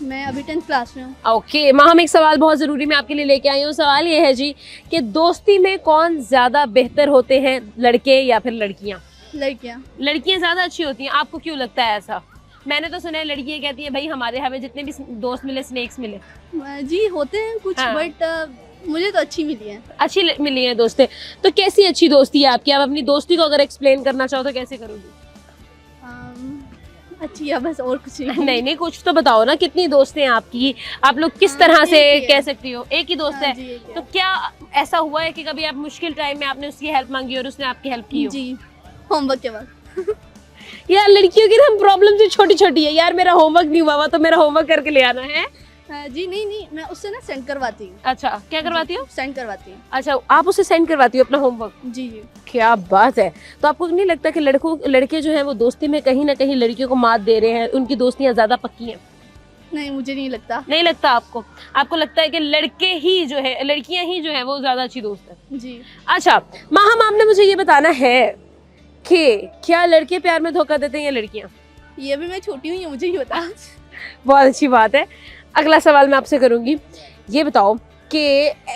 मैं अभी 10th क्लास में हूँ। ओके माहम, एक सवाल बहुत ज़रूरी मैं आपके लिए लेके आई हूँ। सवाल ये है जी कि दोस्ती में कौन ज़्यादा बेहतर होते हैं, लड़के या फिर लड़कियाँ? लड़कियाँ। लड़कियाँ ज़्यादा अच्छी होती हैं, आपको क्यों लगता है ऐसा? मैंने तो सुना है लड़कियाँ कहती हैं भाई हमारे हमें जितने भी दोस्त मिले स्नेक्स मिले। जी होते हैं कुछ, हाँ। बट मुझे तो अच्छी मिली है। अच्छी मिली है दोस्तें। तो कैसी अच्छी दोस्ती है आपकी? आप अपनी दोस्ती को अगर एक्सप्लेन करना चाहो तो कैसे करोगी? अच्छी है बस, और कुछ नहीं। नहीं नहीं, कुछ तो बताओ ना, कितनी दोस्तें हैं आपकी? आप लोग किस तरह से एक ही है। कह सकती हो? एक ही दोस्त हाँ, है। जी, एक है। तो क्या ऐसा हुआ है कि कभी आप मुश्किल टाइम में आपने उसकी हेल्प मांगी और उसने आपकी हेल्प की हो? जी, होमवर्क के बाद। यार लड़कियों की ना प्रॉब्लम से छोटी छोटी है। यार मेरा होमवर्क नहीं हुआ तो मेरा होमवर्क करके ले आना है। जी नहीं, मैं उससे ना सेंड करवाती हूँ। अच्छा, क्या करवाती हो? सेंड करवाती हूँ। अच्छा, आप उसे सेंड करवाती हो अपना होमवर्क? जी जी। क्या बात है। तो आपको नहीं लगता कि लड़के जो हैं वो दोस्ती में कहीं ना कहीं लड़कियों को मात दे रहे हैं, उनकी दोस्तियां ज्यादा पक्की हैं? नहीं, मुझे नहीं लगता। नहीं लगता आपको? आपको लगता है कि लड़के ही जो है, लड़कियां ही जो है वो ज्यादा अच्छी दोस्त है? जी। अच्छा माहम, आपने मुझे ये बताना है कि क्या लड़के प्यार में धोखा देते हैं या लड़कियां? ये भी मैं छोटी हूँ, ये मुझे ही पता। बहुत अच्छी बात है। अगला सवाल मैं आपसे करूंगी, ये बताओ कि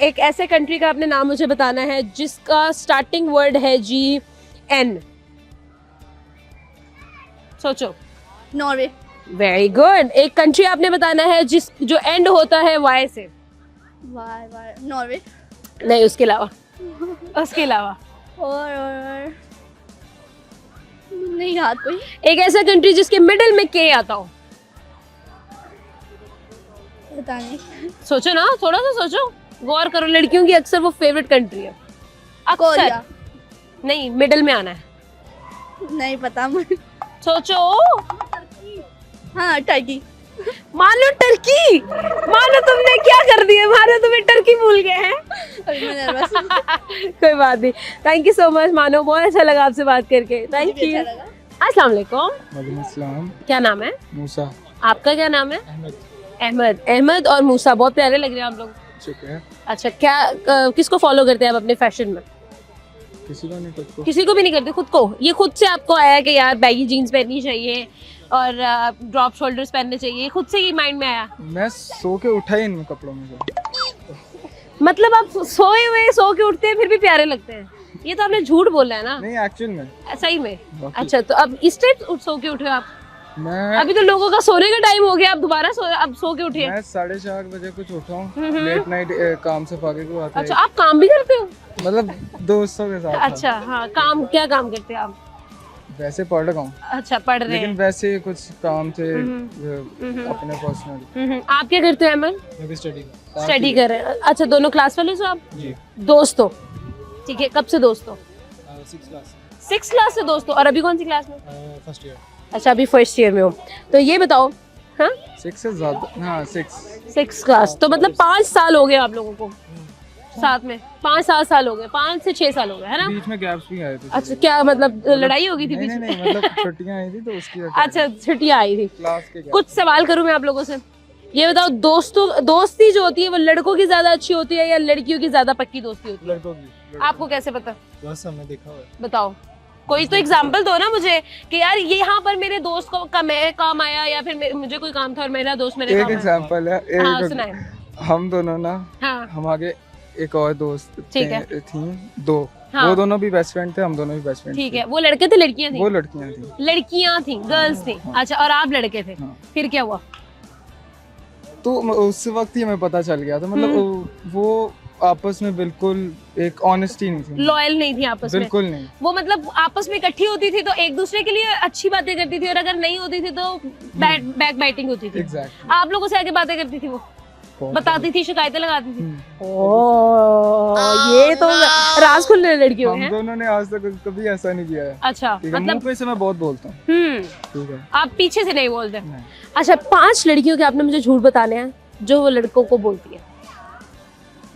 एक ऐसे कंट्री का आपने नाम मुझे बताना है जिसका स्टार्टिंग वर्ड है GN। सोचो। नॉर्वे। Very good. एक कंट्री आपने बताना है जो एंड होता है Y से। Y, Norway. नहीं, उसके अलावा उसके अलावा और नहीं याद कोई। एक ऐसा कंट्री जिसके मिडिल में K आता हो। पता नहीं। सोचो ना, थोड़ा सा सोचो, गौर करो। लड़कियों की अक्सर वो फेवरेट कंट्री है। अक्सर कोरिया। नहीं, मिडिल में आना है। नहीं पता मुझे। सोचो। हाँ, टर्की। मानो टर्की। मानो तुमने क्या कर दिया, मानो तुम्हें टर्की भूल गए हैं। अभी मैं नर्वस हूँ। कोई बात नहीं, थैंक यू सो मच मानो, बहुत अच्छा लगा आपसे बात करके, थैंक मुझे भी यू। अच्छा लगा। अस्सलाम वालेकुम, वालेकुम अस्सलाम। क्या नाम है? मूसा। आपका क्या नाम है? अहमद। अहमद। अहमद और मूसा, बहुत प्यारे लग रहे हैं आप लोग। शुक्रिया। अच्छा, क्या किसको फॉलो करते हैं आप अपने फैशन में? किसी को नहीं, खुद को। किसी को भी नहीं करते, खुद को? ये खुद से आपको आया कि यार बैगी जीन्स पहननी चाहिए और ड्रॉप शोल्डर्स पहनने चाहिए, खुद से ही माइंड में आया? मैं सो के उठा ही इन कपड़ों में से। मतलब आप सोए हुए सो के उठते हैं फिर भी प्यारे लगते हैं? ये तो आपने झूठ बोला है ना। नहीं, एक्चुअल में। सही में? बाकी- अच्छा, तो अब इस टाइप सो के उठे हो आप? मैं अभी तो लोगों का सोने का टाइम हो गया, आप दोबारा अब सो के उठे? मैं 4:30 बजे कुछ उठा हूँ, लेट नाइट काम से फाके को आता अच्छा, है, आप काम भी करते हो? मतलब दोस्तों के साथ। अच्छा हाँ, काम क्या काम करते हैं आप? वैसे पढ़ रहा हूँ, अच्छा, पढ़ रहे लेकिन हैं। वैसे कुछ काम थे अपने पर्सनल। आप क्या करते हैं अमन? मैं भी स्टडी कर रहे हैं। अच्छा, दोनों क्लास वाले हो आप? जी। दोस्त हो? ठीक है, कब से दोस्त हो? 6th class. 6th क्लास से दोस्त हो। और अभी कौन सी क्लास में? First year. अच्छा, अभी फर्स्ट ईयर में हो। तो ये बताओ, हाँ 6 से ज्यादा, हाँ 6। 6th क्लास, तो मतलब 5 साल हो गए आप लोगों को साथ में? 5-7 साल हो गए, 5 से 6 साल हो गए, है ना? बीच में गैप्स भी आए थे। अच्छा, क्या मतलब लड़ाई हो गई थी नहीं बीच नहीं में? नहीं, मतलब छुट्टियां आई थी तो उसकी वजह से। अच्छा, छुट्टियां आई थी। क्लास के कुछ सवाल करूं मैं आप लोगों से? ये बताओ, दोस्ती जो होती है वो लड़कों की ज्यादा अच्छी होती है या लड़कियों की ज्यादा पक्की दोस्ती होती है? लड़कों की। आपको कैसे पता? बस हमने देखा हुआ है। बताओ। कोई तो एग्जांपल दो ना मुझे कि यार ये यहाँ पर मेरे दोस्त को काम आया, या फिर मुझे कोई काम था और मेरा दोस्त मेरे एक काम आया। एग्जांपल है, हाँ सुनाए। हम दोनों ना, हाँ हम आगे एक और दोस्त ठीक है। थी दो, हाँ। वो दोनों भी बेस्ट फ्रेंड थे, हम दोनों भी बेस्ट फ्रेंड ठीक है। वो लड़के थे लड़कियां थी? वो लड़कियां थी। लड़कियां थी, गर्ल्स थी। अच्छा, और आप लड़के थे? हाँ। फिर क्या हुआ? तो उस वक्त ही हमें पता चल गया था, मतलब वो आपस में बिल्कुल एक ऑनेस्टी नहीं थी, लॉयल नहीं थी आपस में? बिल्कुल नहीं। वो मतलब आपस में इकट्ठी होती थी तो एक दूसरे के लिए अच्छी बातें करती थी, और अगर नहीं होती थी तो बैक बाइटिंग होती थी। एग्जैक्टली। आप लोगों से आगे बातें करती थी वो? बताती थी, शिकायतें लगाती थी? ये तो राज खुल रहे लड़कियों हम हैं। दोनों ने आज तक कभी ऐसा नहीं किया है। अच्छा, ठीक है, मुंह मतलब पे से मैं बहुत बोलता हूँ, ठीक है। आप पीछे से नहीं बोलते? नहीं। अच्छा, 5 लड़कियों के आपने मुझे झूठ बताने हैं जो वो लड़कों को बोलती है।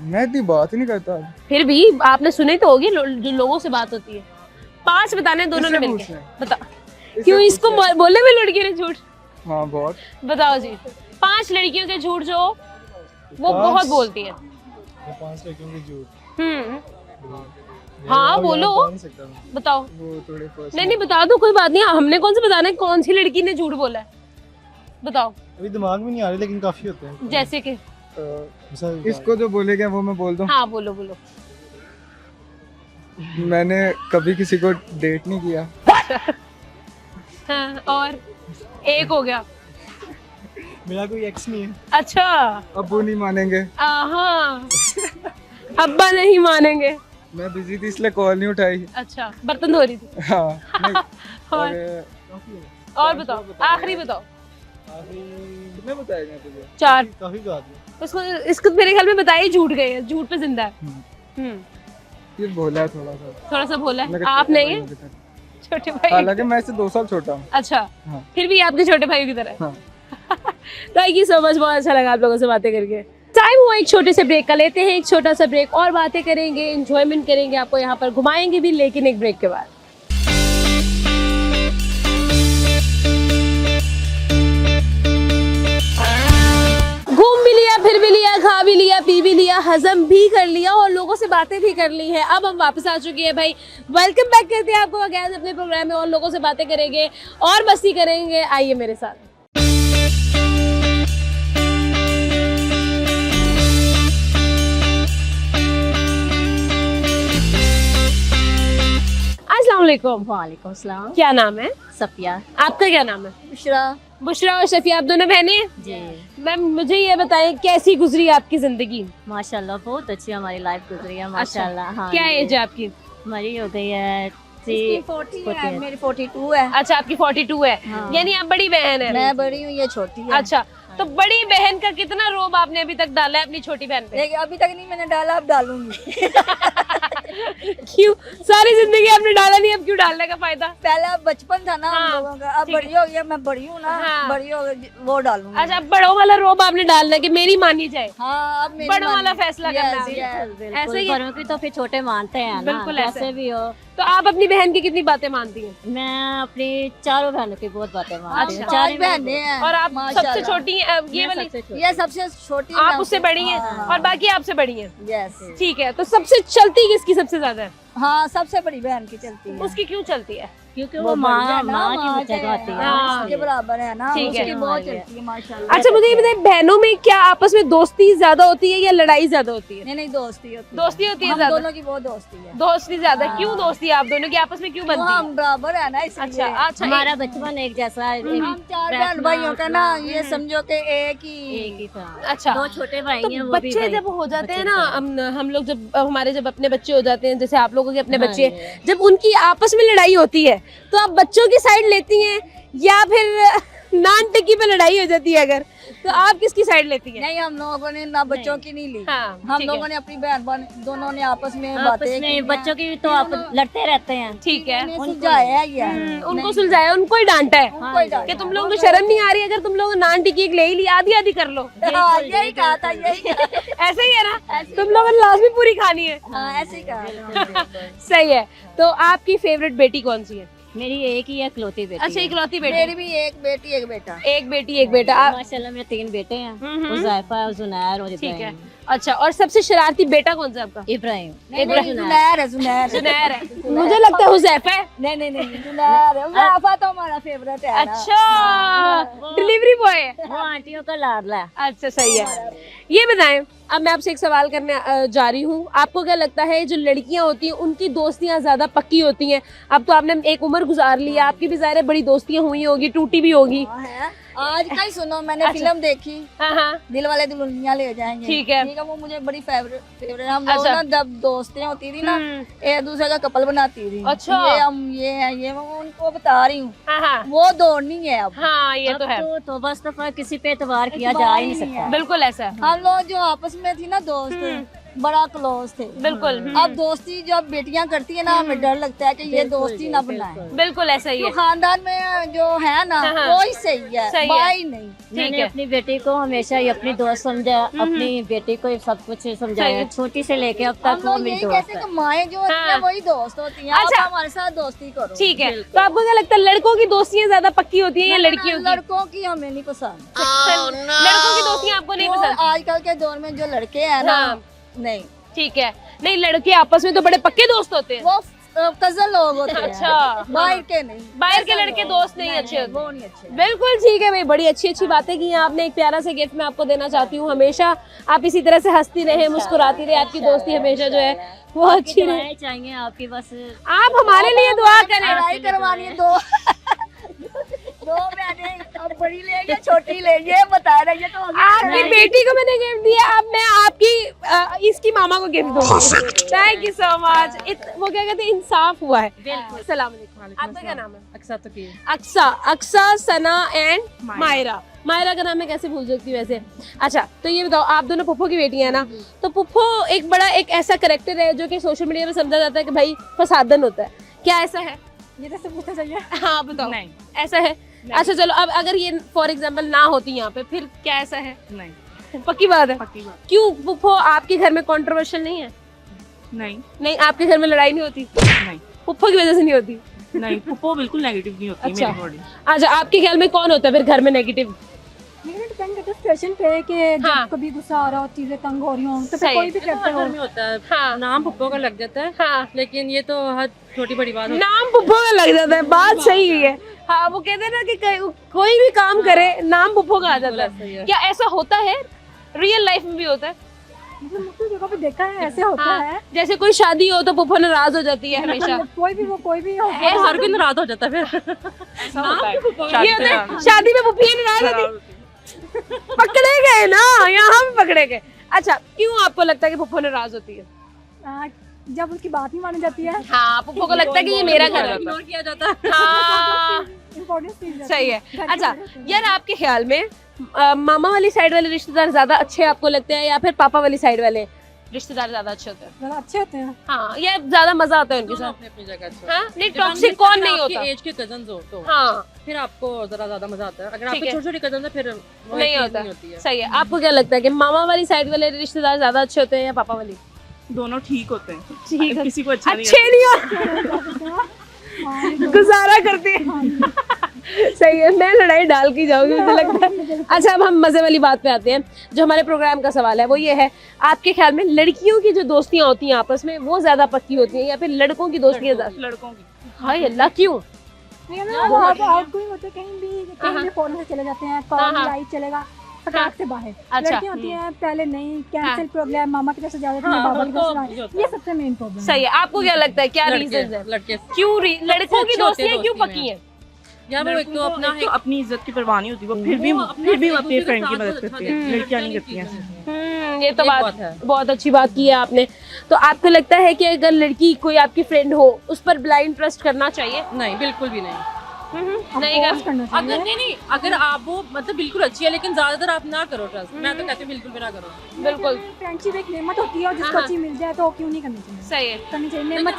मैं इतनी बात ही नहीं करता। फिर भी आपने सुनी तो होगी जो लोगों से बात होती है। 5 बताने दोनों ने इससे मिलके। पूछ रहे बता क्यों इसको बोले में लड़की ने झूठ? हाँ बहुत। बताओ जी, 5 लड़कियों के झूठ जो वो बहुत बोलती है। 5 लड़कियों की झूठ। हाँ बोलो, बताओ। वो थोड़े first नहीं बता दो, कोई बात नहीं। हमने कौन से बताना है कौन सी लड़की ने झूठ बोला है? बताओ। अभी दिमाग में नहीं आ रही, लेकिन काफी होते हैं। जैसे कि इसको जो बोलेगा वो मैं बोल दूं। हाँ बोलो बोलो। मैंने कभी किसी को डेट नहीं किया। हाँ, और एक हो गया। मेरा कोई एक्स नहीं है। अच्छा, अब्बू नहीं मानेंगे। हाँ अब्बा नहीं मानेंगे। मैं बिजी थी इसलिए कॉल नहीं उठाई। अच्छा, बर्तन धो रही थी। हाँ नहीं, और बताओ, आखिरी बताओ। कितने बताएगा तुझे? 4। काफी बात है। इसको मेरे ख्याल में बताइए, झूठ गए हैं, झूठ पे जिंदा है। ये बोला है थोड़ा सा बोला है। मेरे आप छोटे नहीं भाई है? हो की तरह। छोटे भाई? हालांकि मैं इससे 2 साल छोटा हूँ। अच्छा, हाँ। फिर भी आपके छोटे भाई की तरह। हाँ। थैंक यू सो मच, बहुत अच्छा लगा आप लोगों से बातें करके। टाइम हुआ एक छोटे से ब्रेक का, लेते हैं एक छोटा सा ब्रेक और बातें करेंगे, एंजॉयमेंट करेंगे, आपको यहाँ पर घुमाएंगे भी, लेकिन एक ब्रेक के बाद। घूम भी लिया, फिर भी लिया, खा भी लिया, पी भी लिया, हजम भी कर लिया और लोगों से बातें भी कर ली है। अब हम वापस आ चुके हैं भाई। वेलकम बैक करते हैं आपको अगेन अपने प्रोग्राम में, और लोगों से बातें करेंगे और मस्ती करेंगे। आइए मेरे साथ। अस्सलाम वालेकुम। वालेकुम सलाम। क्या नाम है? सफिया। आपका क्या नाम है? बुशरा। बुशरा और शफिया, आप दोनों बहनें हैं? जी। मैम मुझे ये बताएं, कैसी गुजरी आपकी जिंदगी? माशाल्लाह बहुत अच्छी हमारी लाइफ गुजरी है माशाल्लाह। हाँ क्या जी। एज है आपकी? हमारी हो गई है 40 है, मेरी 42 है। अच्छा, आपकी 42 है। हाँ। यानी आप बड़ी बहन है? मैं बड़ी हूँ, ये छोटी है। अच्छा, तो बड़ी बहन का कितना रोब आपने अभी तक डाला है अपनी छोटी बहन पे? लेकिन अभी तक नहीं मैंने डाला, अब डालूंगी। क्यों? सारी जिंदगी आपने डाला नहीं, अब क्यों डालने का फायदा? पहला बचपन था ना हाँ, हम लोगों का, अब ठीक है। बड़ी हो गई, मैं बड़ी हूँ ना। हाँ। बड़ी हो गई, वो डालूंगी। अच्छा, अब बड़ों वाला रोब आपने डालना है कि मेरी मानी जाए। हाँ, अब मेरी बड़ों मानी- वाला फैसला करना है Yes, अभी। yes। बिल्कुल, ऐसे ही है? बड़ों की तो फिर छोटे मानते हैं ना, बिल्कुल ऐसे। जैसे भी हो। तो आप अपनी बहन की कितनी बातें मानती हैं? मैं अपनी चारों बहनों की बहुत बातें मानती हूँ। हम चारों 5 बहनें हैं। और आप माशाल्लाह। सबसे छोटी हैं? ये वाली ये सबसे छोटी, आप उससे बड़ी हैं और बाकी आपसे बड़ी हैं। यस। ठीक है, तो सबसे चलती किसकी सबसे ज्यादा है? हाँ, सबसे बड़ी बहन की चलती है। उसकी क्यों चलती है? क्योंकि वो वो बड़ी माँ है ना, माँ माँ की जगह होती है हाँ। ना, उसके बराबर है ना, ठीक है। उसकी बहुत चलती है माशाल्लाह। अच्छा, मुझे ये बताइए, बहनों में क्या आपस में दोस्ती ज्यादा होती है या लड़ाई ज्यादा होती है? नहीं दोस्ती होती है। दोस्ती होती है हम ज्यादा? दोनों की बहुत दोस्ती है। दोस्ती ज्यादा? क्यों दोस्ती है आप दोनों की आपस में, क्यों वो बनती है? हम बराबर है ना, इसलिए। अच्छा अच्छा, हमारा बचपन एक जैसा है, हम 4 बहन भाइयों का ना, ये समझो कि एक ही था। अच्छा। 2 छोटे भाई तो हैं, वो भी बच्चे भाई। जब हो जाते हैं बच्चे ना, हम लोग हमारे जब अपने बच्चे हो जाते हैं, जैसे आप लोगों के अपने हाँ बच्चे, जी। जब उनकी आपस में लड़ाई होती है तो आप बच्चों की साइड लेती हैं या फिर नान टिक्की पे लड़ाई हो जाती है अगर, तो आप किसकी साइड लेती हैं? नहीं, हम लोगों ने ना बच्चों की नहीं ली। हाँ, हम ठीक लोगों है। ने अपनी बहन दोनों ने आपस में आपस बातें की में हैं। बच्चों की तो आप लड़ते रहते हैं। ठीक है, उन्हें सुलझाया ही है। उनको सुलझाया, उनको ही डांटा है उनको ही डांटा। कि तुम लोगों को शर्म नहीं आ रही, अगर तुम लोग नान टिक्की एक ले ही ली, आधी आधी कर लो। हाँ, यही कहा था, यही कहा। ऐसे ही है ना, तुम लोगों ने लास्ट में पूरी खानी है। हाँ, ऐसे ही कहा था। सही है। तो आपकी फेवरेट बेटी कौन सी है? मेरी एक ही इकलौती बेटी अच्छा है। इकलौती बेटी। मेरी भी एक बेटी एक बेटा। एक बेटी एक बेटा। आप माशाल्लाह मेरे 3 बेटे हैं, हुज़ैफा और जुनैर और ठीक है। इब्राहिम। अच्छा, और सबसे शरारती बेटा कौन सा आपका? इब्राहिम। जुनैर है जुनैर। जुनैर है। मुझे लगता है हुज़ैफा है। नहीं जुनैर है। हुज़ैफा तो हमारा फेवरेट है ना। अच्छा, डिलीवरी बॉय है। वो आंटियों का लाडला है। अच्छा सही है। ये बताएं, अब मैं आपसे एक सवाल करने जा रही हूँ, आपको क्या लगता है जो लड़कियां होती हैं उनकी दोस्तियां ज्यादा पक्की होती हैं? अब तो आपने एक उम्र गुजार ली है, आपकी भी ज़ाहिर है बड़ी दोस्तियां हुई होगी, टूटी भी होगी। आज का ही सुनो, मैंने फिल्म देखी हाँ दिल वाले दुल्हनिया ले जाएंगे। ठीक है। वो मुझे बड़ी फेवरेट हम लोग ना जब दोस्तें होती थी ना एक दूसरे का कपल बनाती थी। अच्छा। ये हम ये है ये मैं उनको बता रही हूँ। हाँ वो दौड़ नहीं है अब। हाँ ये तो है। तो बस दफा किसी पे एतबार किया जा ही नहीं सकता। बिल्कुल ऐसा है। हम लोग जो आपस में थी ना दोस्त बड़ा क्लोज थे। बिल्कुल। अब दोस्ती जब बेटियां करती है ना हमें डर लगता है कि ये दोस्ती ना बनाए। बिल्कुल ऐसा ही है। खानदान में जो है ना वो ही सही है, बाई नहीं। मैंने अपनी बेटी को हमेशा ही अपनी दोस्त समझा, अपनी बेटी को सब कुछ समझाया, छोटी से लेके अब तक वो मेरी दोस्त कहते है। कि माएँ जो होती हैं वही दोस्त होती हैं। अच्छा। आप हमारे साथ दोस्ती करो। ठीक है, तो आपको क्या लगता है लड़कों की दोस्तियां ज्यादा पक्की होती हैं या लड़कियों की? लड़कों की हमें नहीं पसंद। लड़कों की दोस्तियां आपको नहीं पसंद? आजकल के दौर में जो लड़के हैं ना नहीं। ठीक है, नहीं लड़के आपस में तो बड़े पक्के दोस्त होते हैं। वो कजन लोग होते हैं। अच्छा। बाहर के नहीं। बाहर के लड़के दोस्त नहीं अच्छे होते। वो नहीं अच्छे। बिल्कुल ठीक है भाई, बड़ी अच्छी अच्छी बातें की हैं आपने। एक प्यारा सा गिफ्ट मैं आपको देना चाहती हूँ। हमेशा आप इसी तरह से हंसती रहे, मुस्कुराती रहे, आपकी दोस्ती हमेशा जो है वो अच्छी रहे। चाहिए आपकी बस आप हमारे लिए दुआ करें। लड़ाई करवानी है दो मैंने अब बड़ी लेंगे छोटी लेंगे बता रही है तो आपकी बेटी को मैंने गिफ्ट दिया, अब मैं आपकी इसकी मामा को गिफ्ट दूंगी। Thank you so much. वो क्या कहते हैं, इंसाफ हुआ है। अस्सलाम वालेकुम। आपका क्या नाम है? अक्सा। अक्सा, सना एंड मायरा। मायरा का नाम मैं कैसे भूल सकती हूँ वैसे। अच्छा, तो ये बताओ, आप दोनों पुप्पो की बेटी है ना, तो पुप्पो एक ऐसा करेक्टर है जो कि सोशल मीडिया में समझा जाता है कि भाई फसादन होता है, क्या ऐसा है? ये तो पूछना चाहिए। हाँ बताओ। नहीं ऐसा है? अच्छा चलो, अब अगर ये फॉर एग्जाम्पल ना होती यहाँ पे, फिर क्या ऐसा है? नहीं। पक्की बात है? पक्की बात। क्यों पुप्पो, आपके घर में कंट्रोवर्शियल नहीं है? नहीं आपके घर में लड़ाई नहीं होती? नहीं। पुप्पो की वजह से नहीं होती? नहीं, पुप्पो बिल्कुल नेगेटिव नहीं होती। अच्छा। अच्छा, आपके ख्याल में कौन होता है फिर घर में नेगेटिव? डिपेंड करता है सिचुएशन पे कि जब कभी गुस्सा आ रहा हो, चीजें तंग हो रही हो तो फिर कोई भी करते हो। में होता है। हाँ। नाम पुप्पो का लग जाता है। हाँ। लेकिन ये तो हर छोटी बड़ी बात नाम पुप्पो का लग जाता है, बात सही है। हाँ, वो कहते हैं ना कि कोई भी काम करे नाम पुप्पो का आ जाता है। क्या ऐसा होता है? रियल लाइफ में भी होता है? मुझे जगह पे देखा है ऐसे होता है। जैसे कोई शादी हो तो पुप्पो नाराज हो जाती है हमेशा। कोई भी हो हर कोई नाराज हो जाता है फिर। ये होता है, शादी में पुप्पी नाराज होती। पकड़े गए ना, यहाँ हम पकड़े गए। अच्छा, क्यों आपको लगता है कि पुप्पो नाराज होती है? जब उसकी बात नहीं मानी जाती है। हाँ, पुप्पो को लगता है कि ये मेरा घर है। इग्नोर किया जाता है। हाँ सही है। अच्छा यार, आपके ख्याल में मामा वाली साइड वाले रिश्तेदार ज्यादा अच्छे आपको लगते हैं या फिर पापा वाली साइड वाले रिश्तेदार ज्यादा अच्छे होते हैं? ज्यादा अच्छे होते हैं। हाँ, ये ज्यादा मजा आता है उनके साथ। अपनी जगह। हाँ, नहीं टॉक्सिक कौन नहीं होता? एज के कजन्स हो तो हाँ फिर आपको जरा ज्यादा मजा आता है। अगर ठीक आपके है। छोटे छोटे कजन है फिर वो नहीं चीज़ होता। होती है। सही है। आपको क्या लगता है कि मामा वाली साइड वाले रिश्तेदार ज्यादा अच्छे होते हैं या पापा वाली? दोनों ठीक होते हैं। ठीक है। किसी को अच्छा नहीं अच्छे नहीं हो गुजारा करते हैं। सही है, मैं लड़ाई डाल के जाऊंगी मुझे लगता है। अच्छा, अब हम मजे वाली बात पे आते हैं। जो हमारे प्रोग्राम का सवाल है वो ये है, आपके ख्याल में लड़कियों की जो दोस्तियां होती हैं आपस में वो ज्यादा पक्की होती हैं या फिर लड़कों की दोस्तियां ज्यादा? लड़कों की। हाय अल्लाह, क्यों? कहीं भी फोन से चले जाते हैं, कॉल लाइट चलेगा फटाक से बाहर। अच्छा। लड़कियां होती हैं पहले नहीं, कैंसिल प्रोग्राम, मामा की तरफ से जा रहे थे, बाबा की तरफ से जा रहे थे। ये सबसे मेन प्रॉब्लम। सही है। आपको क्या लगता है, क्या रीजन है? लड़के क्यों लड़कों की दोस्तियां क्यों पक्की हैं? यार वो एक तो अपनी इज्जत की परवाह नहीं होती, वो फिर भी अपनी फ्रेंड की मदद करती है। लड़कियां नहीं करती हैं। ये तो बात है, बहुत अच्छी बात की है आपने। तो आपको लगता है कि अगर लड़की कोई आपकी फ्रेंड हो उस पर ब्लाइंड ट्रस्ट करना चाहिए? नहीं, बिल्कुल भी नहीं। नहीं करना अगर नहीं अगर आप वो मतलब बिल्कुल अच्छी है लेकिन ज्यादातर आप ना करो ट्रस्ट। मैं तो कहती हूँ बिल्कुल भी ना करो। बिल्कुल। फ्रेंडशिप एक नेमत होती है और जिसको अच्छी मिल जाए तो क्यों नहीं करनी चाहिए? सही है, करनी चाहिए। नेमत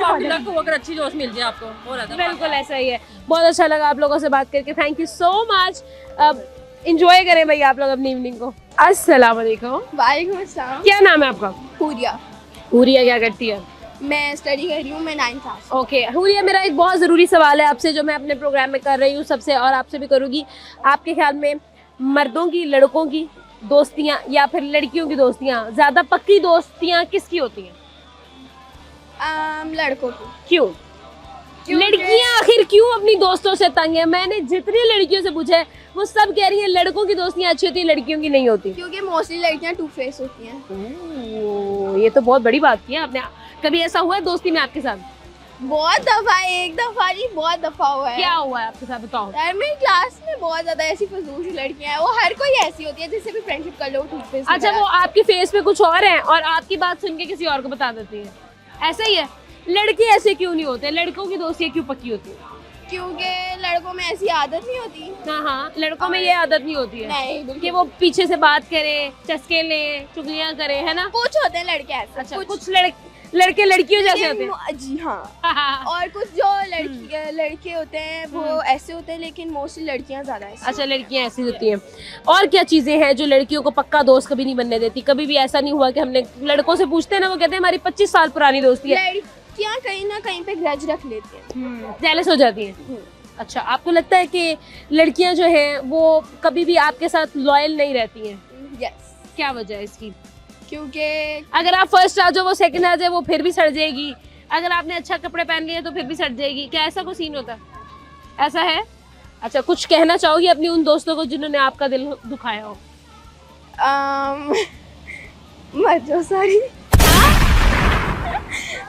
को अगर अच्छी दोस्त मिल जाए आपको वो रहता है। बिल्कुल ऐसा ही है। बहुत अच्छा लगा आप लोगों से बात करके, थैंक यू सो मच। अब एंजॉय करें भाई आप लोग अपनी इवनिंग को। अस्सलाम वालेकुम। वालेकुम अस्सलाम। क्या नाम है आपका? पूरिया। पूरिया क्या करती है? मैं स्टडी कर रही हूँ, मैं 9th क्लास। ओके हुरिया, मेरा एक बहुत ज़रूरी सवाल है आपसे जो मैं अपने प्रोग्राम में कर रही हूँ सबसे, और आपसे भी करूँगी। आपके ख्याल में मर्दों की लड़कों की दोस्तियाँ या फिर लड़कियों की दोस्तियाँ, ज़्यादा पक्की दोस्तियाँ किसकी होती हैं? लड़कों की। क्यों? लड़कियाँ आखिर क्यों अपनी दोस्तों से तंग है? मैंने जितनी लड़कियों से पूछा है वो सब कह रही हैं लड़कों की दोस्तियाँ अच्छी होती हैं, लड़कियों की नहीं होती। क्योंकि मोस्टली लड़कियाँ टू फेस होती हैं। ये तो बहुत बड़ी बात की है आपने। कभी ऐसा हुआ है दोस्ती में आपके साथ? बहुत दफा, एक दफा नहीं बहुत दफा हुआ है। क्या हुआ है आपके साथ, बताओ। यार मेरी क्लास में बहुत ज्यादा ऐसी फजूल सी लड़कियां हैं, वो हर कोई ऐसी होती है जिससे भी फ्रेंडशिप कर लो ठीक से। अच्छा, वो आपके फेस पे कुछ और है और आपकी बात सुन के किसी और को बता देती है, ऐसा ही है? लड़के ऐसे क्यों नहीं होते? लड़कों की दोस्तियाँ क्यों पक्की होती है? क्योंकि लड़कों में ऐसी आदत नहीं होती। हाँ, लड़कों में ये आदत नहीं होती है नहीं, कि वो पीछे से बात करे, चस्के ले, चुगलियाँ करे, है ना? कुछ होते हैं लड़के ऐसे। अच्छा, कुछ लड़के लड़कियों जैसे होते हैं। जी हाँ। और कुछ जो लड़के होते हैं वो ऐसे होते हैं, लेकिन मोस्टली लड़कियां ज्यादा ऐसी। अच्छा, लड़कियां ऐसी होती हैं। और क्या चीजें हैं जो लड़कियों को पक्का दोस्त कभी नहीं बनने देती? कभी भी ऐसा नहीं हुआ कि हमने लड़कों से पूछते हैं ना, वो कहते हैं हमारी 25 साल पुरानी दोस्ती है। लड़कियां कहीं ना कहीं पे ग्रज रख लेती हैं, जेलस हो जाती हैं। अच्छा, आपको लगता है कि लड़कियां जो हैं वो कभी भी आपके साथ लॉयल नहीं रहती हैं? यस। क्या वजह है इसकी? क्योंकि अगर आप फर्स्ट आ जाओ वो सेकंड आ जाए वो फिर भी सड़ जाएगी, अगर आपने अच्छा कपड़े पहन लिए तो फिर भी सड़ जाएगी। क्या ऐसा कोई सीन होता है? ऐसा है? अच्छा, कुछ कहना चाहोगी अपनी उन दोस्तों को जिन्होंने आपका दिल दुखाया हो? मर जाओ सारी।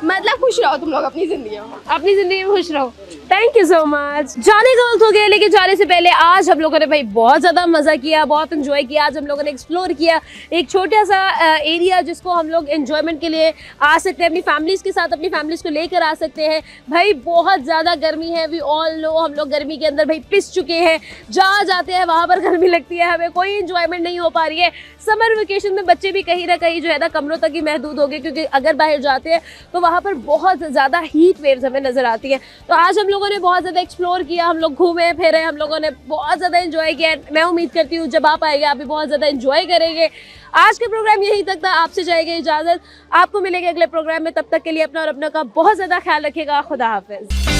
मतलब खुश रहो तुम लोग अपनी जिंदगी में, अपनी जिंदगी में खुश रहो। Thank you so much. जाने का वक्त हो गया, लेकिन जाने से पहले आज हम लोगों ने भाई बहुत ज़्यादा मज़ा किया, बहुत एंजॉय किया। आज हम लोगों ने एक्सप्लोर किया एक छोटा सा एरिया जिसको हम लोग एंजॉयमेंट के लिए आ सकते हैं, अपनी फैमिलीज़ के साथ, अपनी फैमिलीज़ को लेकर आ सकते हैं। भाई बहुत ज़्यादा गर्मी है, वी ऑल नो, हम लोग गर्मी के अंदर भाई पिस चुके हैं। जहाँ जाते हैं वहाँ पर गर्मी लगती है, हमें कोई इंजॉयमेंट नहीं हो पा रही है। समर वेकेशन में बच्चे भी कहीं ना कहीं जो है ना कमरों तक ही महदूद हो गए, क्योंकि अगर बाहर जाते हैं तो वहाँ पर बहुत ज़्यादा हीट वेव्स हमें नज़र आती है। तो आज हम लोगों ने बहुत ज़्यादा एक्सप्लोर किया, हम लोग घूमे फिरे, हम लोगों ने बहुत ज़्यादा एंजॉय किया। मैं उम्मीद करती हूँ जब आप आएंगे आप भी बहुत ज़्यादा एंजॉय करेंगे। आज के प्रोग्राम यहीं तक था, आपसे जाएगी इजाज़त। आपको मिलेंगे अगले प्रोग्राम में, तब तक के लिए अपना और अपना का बहुत ज़्यादा ख्याल रखिएगा। खुदा हाफिज़।